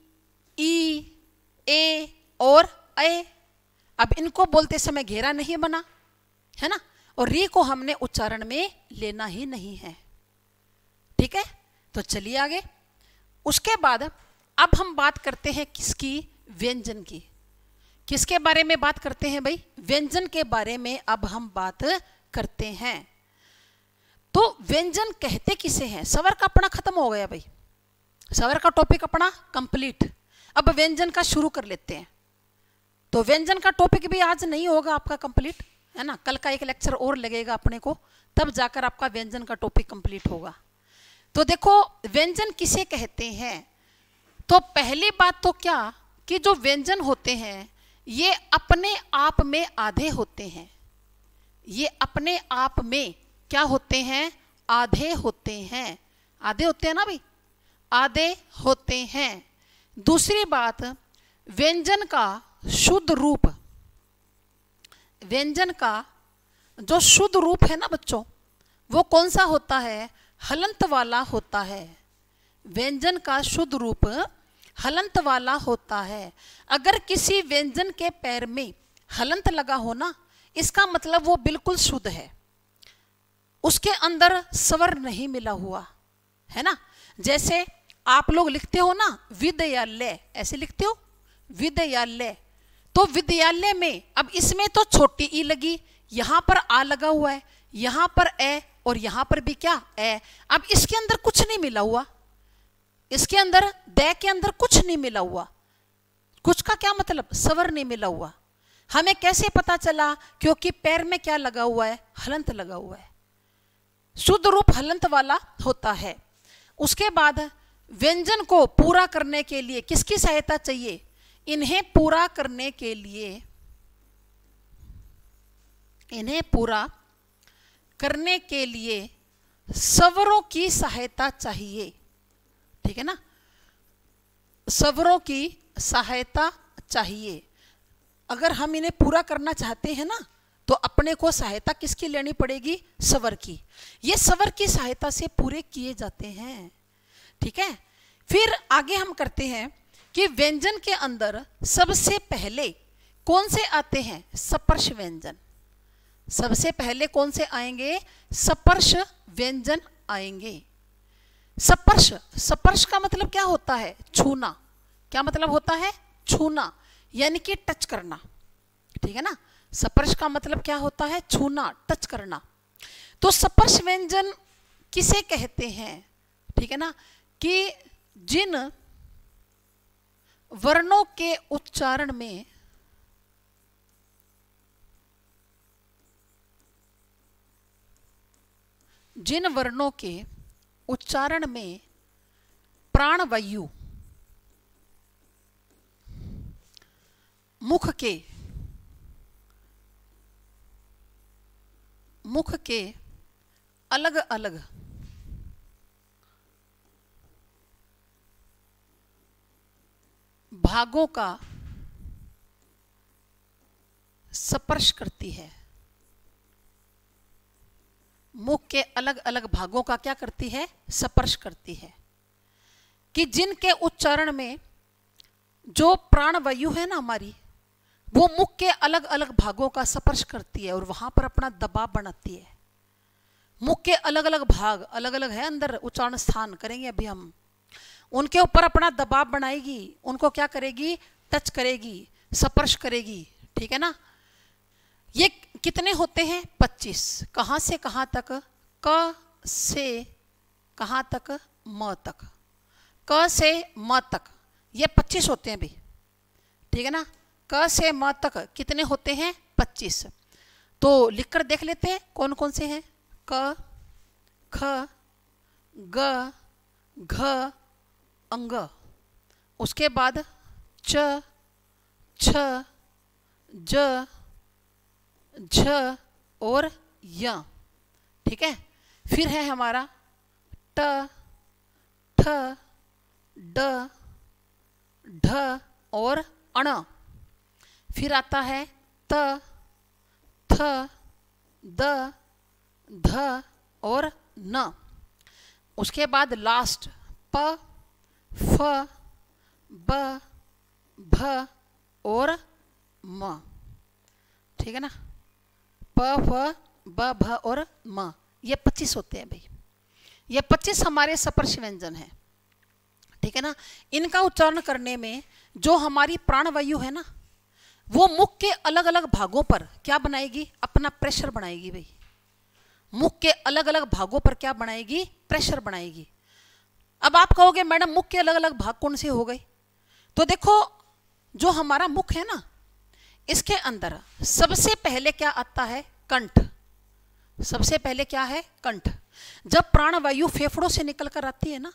ए और ए। अब इनको बोलते समय घेरा नहीं बना, है ना, और री को हमने उच्चारण में लेना ही नहीं है, ठीक है। तो चलिए आगे। उसके बाद अब हम बात करते हैं किसकी? व्यंजन की। किसके बारे में बात करते हैं भाई? व्यंजन के बारे में अब हम बात करते हैं। तो व्यंजन कहते किसे हैं? स्वर का अपना खत्म हो गया भाई, स्वर का टॉपिक अपना कंप्लीट। अब व्यंजन का शुरू कर लेते हैं। तो व्यंजन का टॉपिक भी आज नहीं होगा आपका कंप्लीट, है ना। कल का एक लेक्चर और लगेगा अपने को, तब जाकर आपका व्यंजन का टॉपिक कंप्लीट होगा। तो देखो व्यंजन किसे कहते हैं। तो पहली बात तो क्या कि जो व्यंजन होते हैं ये अपने आप में आधे होते हैं। ये अपने आप में क्या होते हैं? आधे होते हैं। आधे होते हैं ना भाई, आधे होते हैं। दूसरी बात, व्यंजन का शुद्ध रूप, व्यंजन का जो शुद्ध रूप है ना बच्चों, वो कौन सा होता है? हलंत वाला होता है। व्यंजन का शुद्ध रूप हलंत वाला होता है। अगर किसी व्यंजन के पैर में हलंत लगा हो ना, इसका मतलब वो बिल्कुल शुद्ध है, उसके अंदर स्वर नहीं मिला हुआ है ना। जैसे आप लोग लिखते हो ना विद्यालय, ऐसे लिखते हो विद्यालय, तो विद्यालय में अब इसमें तो छोटी ई लगी, यहां पर आ लगा हुआ है, यहां पर ए और यहां पर भी क्या ए। अब इसके अंदर कुछ नहीं मिला हुआ, इसके अंदर द के अंदर कुछ नहीं मिला हुआ। कुछ का क्या मतलब? स्वर नहीं मिला हुआ। हमें कैसे पता चला? क्योंकि पैर में क्या लगा हुआ है? हलंत लगा हुआ है। शुद्ध रूप हलंत वाला होता है। उसके बाद व्यंजन को पूरा करने के लिए किसकी सहायता चाहिए? इन्हें पूरा करने के लिए, इन्हें पूरा करने के लिए स्वरों की सहायता चाहिए। ठीक है ना, स्वरों की सहायता चाहिए। अगर हम इन्हें पूरा करना चाहते हैं ना, तो अपने को सहायता किसकी लेनी पड़ेगी? स्वर की। ये स्वर की सहायता से पूरे किए जाते हैं। ठीक है, फिर आगे हम करते हैं कि व्यंजन के अंदर सबसे पहले कौन से आते हैं? स्पर्श व्यंजन। सबसे पहले कौन से आएंगे? स्पर्श व्यंजन आएंगे। स्पर्श, स्पर्श का मतलब क्या होता है? छूना। क्या मतलब होता है? छूना, यानी कि टच करना। ठीक है ना, स्पर्श का मतलब क्या होता है? छूना, टच करना। तो स्पर्श व्यंजन किसे कहते हैं? ठीक है ना, कि जिन वर्णों के उच्चारण में जिन वर्णों के उच्चारण में प्राणवायु मुख के अलग अलग भागों का स्पर्श करती है। मुख के अलग अलग भागों का क्या करती है? स्पर्श करती है। कि जिनके उच्चारण में जो प्राणवायु है ना हमारी, वो मुख के अलग अलग भागों का स्पर्श करती है और वहां पर अपना दबाव बनाती है। मुख के अलग अलग भाग अलग अलग है, अंदर उच्चारण स्थान करेंगे अभी हम, उनके ऊपर अपना दबाव बनाएगी, उनको क्या करेगी? टच करेगी, स्पर्श करेगी। ठीक है ना, ये कितने होते हैं? 25। कहां से कहां तक? क से कहां तक? म तक। क से म तक ये 25 होते हैं भी। ठीक है ना, क से म तक कितने होते हैं? 25। तो लिखकर देख लेते हैं कौन कौन से हैं। क, ख, ग, घ, अंग। उसके बाद च, छ, ज, झ और य। ठीक है, फिर है हमारा ट, ठ, ड, ढ और अण। फिर आता है त, थ, द, ध और न। उसके बाद लास्ट प, फ, ब, भ और म। ठीक है ना, प, फ, ब, भ और म, ये 25 होते हैं भाई। ये 25 हमारे स्पर्श व्यंजन हैं। ठीक है ना, इनका उच्चारण करने में जो हमारी प्राणवायु है ना, वो मुख के अलग अलग भागों पर क्या बनाएगी? अपना प्रेशर बनाएगी भाई। मुख के अलग अलग भागों पर क्या बनाएगी? प्रेशर बनाएगी। अब आप कहोगे मैडम मुख के अलग अलग भाग कौन से हो गए? तो देखो, जो हमारा मुख है ना, इसके अंदर सबसे पहले क्या आता है? कंठ। सबसे पहले क्या है? कंठ। जब प्राणवायु फेफड़ों से निकल कर आती है ना,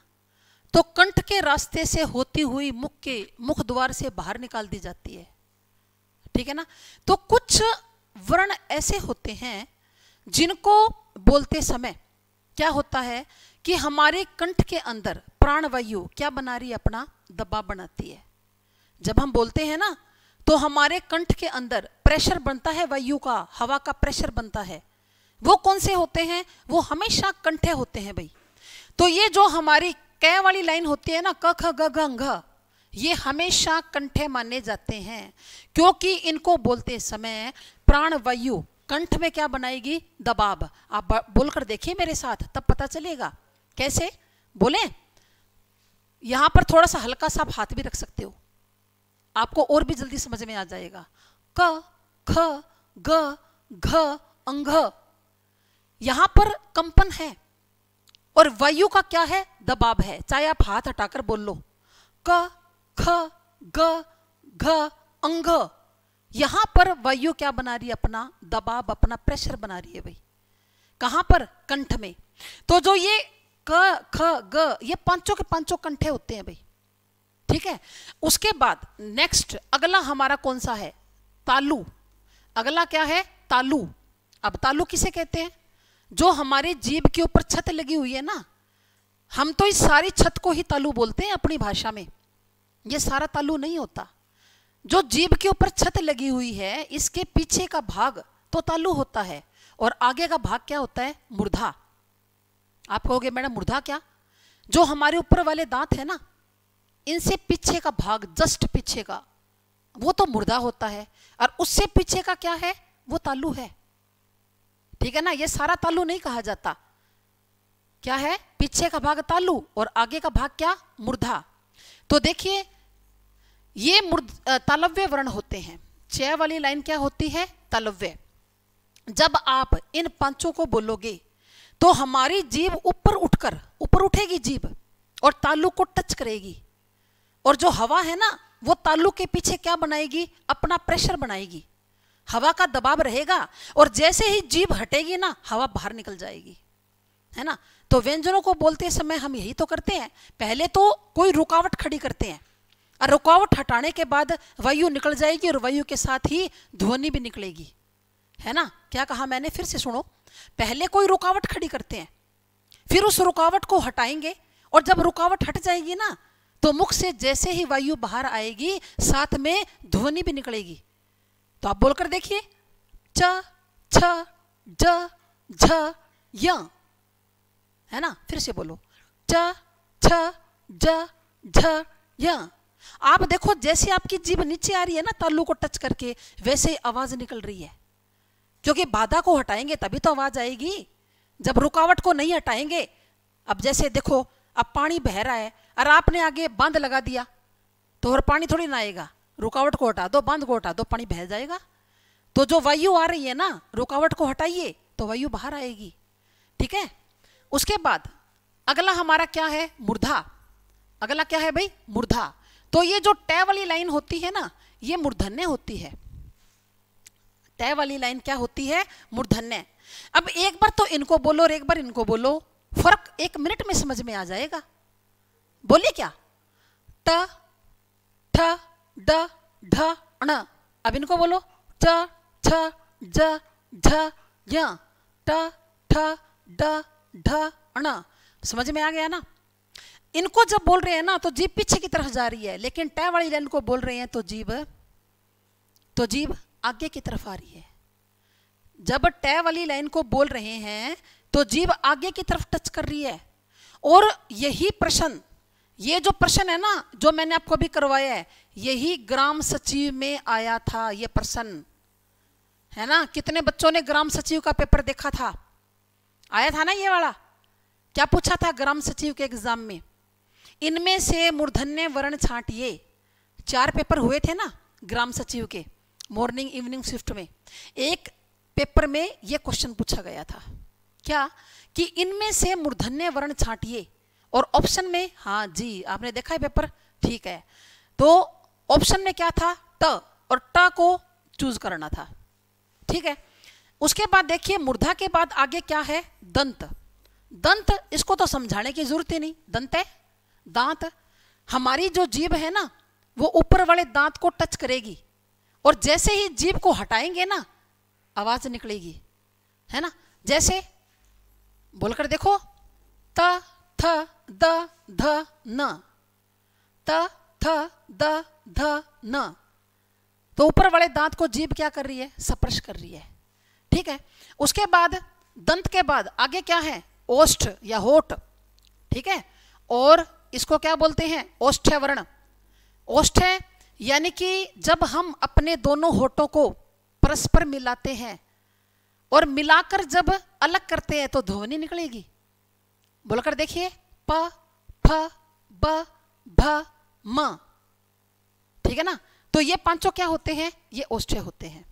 तो कंठ के रास्ते से होती हुई मुख द्वार से बाहर निकाल दी जाती है। ठीक है ना, तो कुछ वर्ण ऐसे होते हैं जिनको बोलते समय क्या होता है कि हमारे कंठ के अंदर प्राणवायु क्या बना रही है, अपना दबाव बनाती है। जब हम बोलते हैं ना तो हमारे कंठ के अंदर प्रेशर बनता है, वायु का, हवा का प्रेशर बनता है। वो कौन से होते हैं, वो हमेशा कंठे होते हैं भाई। तो ये जो हमारी कै वाली लाइन होती है ना, क ख ग घ घ, ये हमेशा कंठे माने जाते हैं, क्योंकि इनको बोलते समय प्राणवायु कंठ में क्या बनाएगी, दबाव। आप बोलकर देखिए मेरे साथ, तब पता चलेगा। कैसे बोले, यहां पर थोड़ा सा हल्का सा आप हाथ भी रख सकते हो, आपको और भी जल्दी समझ में आ जाएगा। क ख ग घ अंघ, यहां पर कंपन है और वायु का क्या है, दबाव है। चाहे आप हाथ हटाकर बोल लो, क ख ग घ अंघ, यहां पर वायु क्या बना रही है, अपना दबाव, अपना प्रेशर बना रही है भाई। कहां पर, कंठ में। तो जो ये क ख ग, ये पांचों के पांचों कंठे होते हैं भाई। ठीक है। उसके बाद नेक्स्ट अगला हमारा कौन सा है, तालु। अगला क्या है, तालु। अब तालु किसे कहते हैं, जो हमारे जीभ के ऊपर छत लगी हुई है ना, हम तो इस सारी छत को ही तालु बोलते हैं अपनी भाषा में। ये सारा तालु नहीं होता, जो जीभ के ऊपर छत लगी हुई है, इसके पीछे का भाग तो तालु होता है, और आगे का भाग क्या होता है, मूर्धा। आप कहोगे मैडम मूर्धा क्या, जो हमारे ऊपर वाले दांत है ना, इनसे पीछे का भाग, जस्ट पीछे का, वो तो मूर्धा होता है, और उससे पीछे का क्या है, वो तालु है। ठीक है ना, ये सारा तालु नहीं कहा जाता। क्या है, पीछे का भाग तालु और आगे का भाग क्या, मूर्धा। तो देखिए ये तालव्य वर्ण होते हैं। च वाली लाइन क्या होती है, तालव्य। जब आप इन पांचों को बोलोगे तो हमारी जीभ ऊपर उठकर, ऊपर उठेगी जीभ और तालु को टच करेगी, और जो हवा है ना, वो तालु के पीछे क्या बनाएगी, अपना प्रेशर बनाएगी, हवा का दबाव रहेगा, और जैसे ही जीभ हटेगी ना, हवा बाहर निकल जाएगी, है ना। तो व्यंजनों को बोलते समय हम यही तो करते हैं, पहले तो कोई रुकावट खड़ी करते हैं, और रुकावट हटाने के बाद वायु निकल जाएगी, और वायु के साथ ही ध्वनि भी निकलेगी, है ना। क्या कहा मैंने, फिर से सुनो। पहले कोई रुकावट खड़ी करते हैं, फिर उस रुकावट को हटाएंगे, और जब रुकावट हट जाएगी ना, तो मुख से जैसे ही वायु बाहर आएगी, साथ में ध्वनि भी निकलेगी। तो आप बोलकर देखिए, च छ ज झ य, है ना। फिर से बोलो, च छ ज झ य। आप देखो जैसे आपकी जीभ नीचे आ रही है ना, तालु को टच करके, वैसे ही आवाज निकल रही है, क्योंकि बाधा को हटाएंगे तभी तो आवाज आएगी, जब रुकावट को नहीं हटाएंगे। अब जैसे देखो, अब पानी बह रहा है और आपने आगे बांध लगा दिया, तो और पानी थोड़ी ना आएगा। रुकावट को हटा दो, बांध को हटा दो, पानी बह जाएगा। तो जो वायु आ रही है ना, रुकावट को हटाइए तो वायु बाहर आएगी। ठीक है। उसके बाद अगला हमारा क्या है, मूर्धा। अगला क्या है भाई, मूर्धा। तो ये जो ट वाली लाइन होती है ना, ये मूर्धन्य होती है। ट वाली लाइन क्या होती है, मूर्धन्य। अब एक बार तो इनको बोलो और एक बार इनको बोलो, फर्क 1 मिनट में समझ में आ जाएगा। बोलिए क्या, ट ठ ड ढ ण। अब इनको बोलो, च छ ज झ य, ट ठ ड ढ ण। समझ में आ गया ना। इनको जब बोल रहे हैं ना, तो जीभ पीछे की तरफ जा रही है, लेकिन ट वाली लाइन को बोल रहे हैं तो जीभ आगे की तरफ आ रही है। जब ट वाली लाइन को बोल रहे हैं तो जीभ आगे की तरफ टच कर रही है। और यही प्रश्न, ये जो प्रश्न है ना, जो मैंने आपको अभी करवाया है, यही ग्राम सचिव में आया था। ये प्रश्न है ना, कितने बच्चों ने ग्राम सचिव का पेपर देखा था, आया था ना ये वाला। क्या पूछा था ग्राम सचिव के एग्जाम में, इनमें से मूर्धन्य वर्ण छांटिए। 4 पेपर हुए थे ना ग्राम सचिव के, मॉर्निंग इवनिंग शिफ्ट में। एक पेपर में यह क्वेश्चन पूछा गया था, क्या कि इनमें से मूर्धन्य वर्ण छांटिए, और ऑप्शन में, हाँ जी आपने देखा है पेपर, ठीक है। तो ऑप्शन में क्या था, ट, और ट को चूज करना था। ठीक है। उसके बाद देखिए, मूर्धा के बाद आगे क्या है, दंत। दंत, इसको तो समझाने की जरूरत ही नहीं, दंत है दांत। हमारी जो जीभ है ना, वो ऊपर वाले दांत को टच करेगी, और जैसे ही जीभ को हटाएंगे ना, आवाज निकलेगी, है ना। जैसे बोलकर देखो, त थ द ध न, त थ द ध न। तो ऊपर वाले दांत को जीभ क्या कर रही है, स्पर्श कर रही है, ठीक है। उसके बाद दंत के बाद आगे क्या है, ओष्ठ या होठ, ठीक है। और इसको क्या बोलते हैं, ओष्ठ्य वर्ण। ओष्ठ्य यानी कि जब हम अपने दोनों होठों को परस्पर मिलाते हैं और मिलाकर जब अलग करते हैं तो ध्वनि निकलेगी। बोलकर देखिए, प फ ब भ म, ठीक है ना। तो ये पांचों क्या होते हैं, ये ओष्ठ्य होते हैं।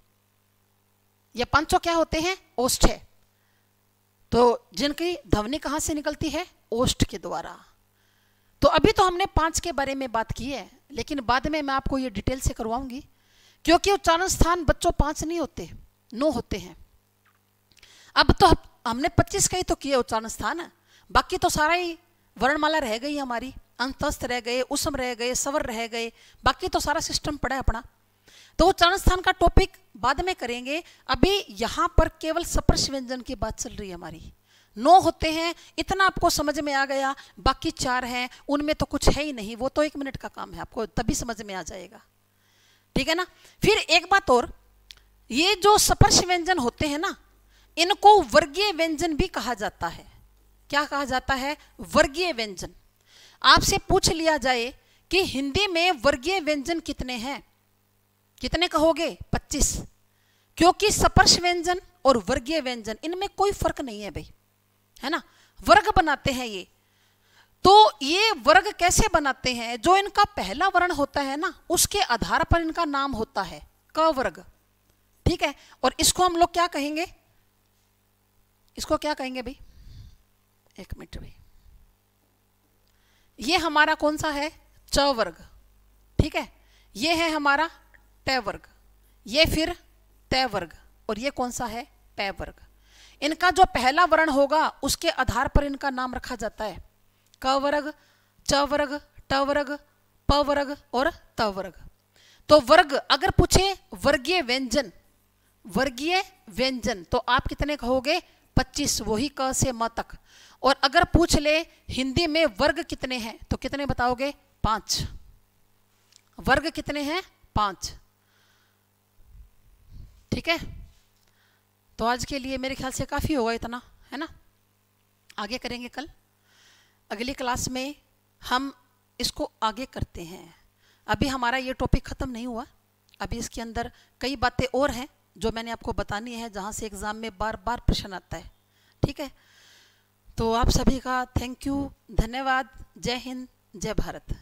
ये पांचों क्या होते हैं, ओष्ठ्य। तो जिनकी ध्वनि कहां से निकलती है, ओष्ठ के द्वारा। तो अभी तो हमने 5 के बारे में बात की है, लेकिन बाद में मैं आपको ये डिटेल से करवाऊंगी, क्योंकि उच्चारण स्थान बच्चों 5 नहीं होते, 9 होते हैं। अब तो हमने 25 का ही तो किया उच्चारण स्थान, बाकी तो सारा ही वर्णमाला रह गई हमारी, अंतस्थ रह गए, उसम रह गए, स्वर रह गए, बाकी तो सारा सिस्टम पड़ा है अपना। तो उच्चारण स्थान का टॉपिक बाद में करेंगे। अभी यहां पर केवल स्पर्श व्यंजन की बात चल रही है हमारी। 9 होते हैं, इतना आपको समझ में आ गया। बाकी 4 हैं, उनमें तो कुछ है ही नहीं, वो तो 1 मिनट का काम है, आपको तभी समझ में आ जाएगा, ठीक है ना। फिर एक बात और, ये जो स्पर्श व्यंजन होते हैं ना, इनको वर्गीय व्यंजन भी कहा जाता है। क्या कहा जाता है, वर्गीय व्यंजन। आपसे पूछ लिया जाए कि हिंदी में वर्गीय व्यंजन कितने हैं, कितने कहोगे, 25। क्योंकि स्पर्श व्यंजन और वर्गीय व्यंजन इनमें कोई फर्क नहीं है भाई, है ना, वर्ग बनाते हैं ये। तो ये वर्ग कैसे बनाते हैं, जो इनका पहला वर्ण होता है ना, उसके आधार पर इनका नाम होता है क वर्ग, ठीक है। और इसको हम लोग क्या कहेंगे, इसको क्या कहेंगे भाई, 1 मिनट भाई, ये हमारा कौन सा है, च वर्ग, ठीक है। ये है हमारा ट वर्ग, ये फिर त वर्ग, और ये कौन सा है, प वर्ग। इनका जो पहला वर्ण होगा उसके आधार पर इनका नाम रखा जाता है, क वर्ग, च वर्ग, ट वर्ग, प वर्ग और त वर्ग। तो वर्ग अगर पूछे वर्गीय व्यंजन, वर्गीय व्यंजन, तो आप कितने कहोगे, 25, वही क से म तक। और अगर पूछ ले हिंदी में वर्ग कितने हैं, तो कितने बताओगे, 5। वर्ग कितने हैं, 5, ठीक है। तो आज के लिए मेरे ख्याल से काफी होगा इतना, है ना। आगे करेंगे कल, अगली क्लास में हम इसको आगे करते हैं। अभी हमारा ये टॉपिक खत्म नहीं हुआ, अभी इसके अंदर कई बातें और हैं जो मैंने आपको बतानी है, जहां से एग्जाम में बार बार प्रश्न आता है, ठीक है। तो आप सभी का थैंक यू, धन्यवाद। जय हिंद, जय भारत।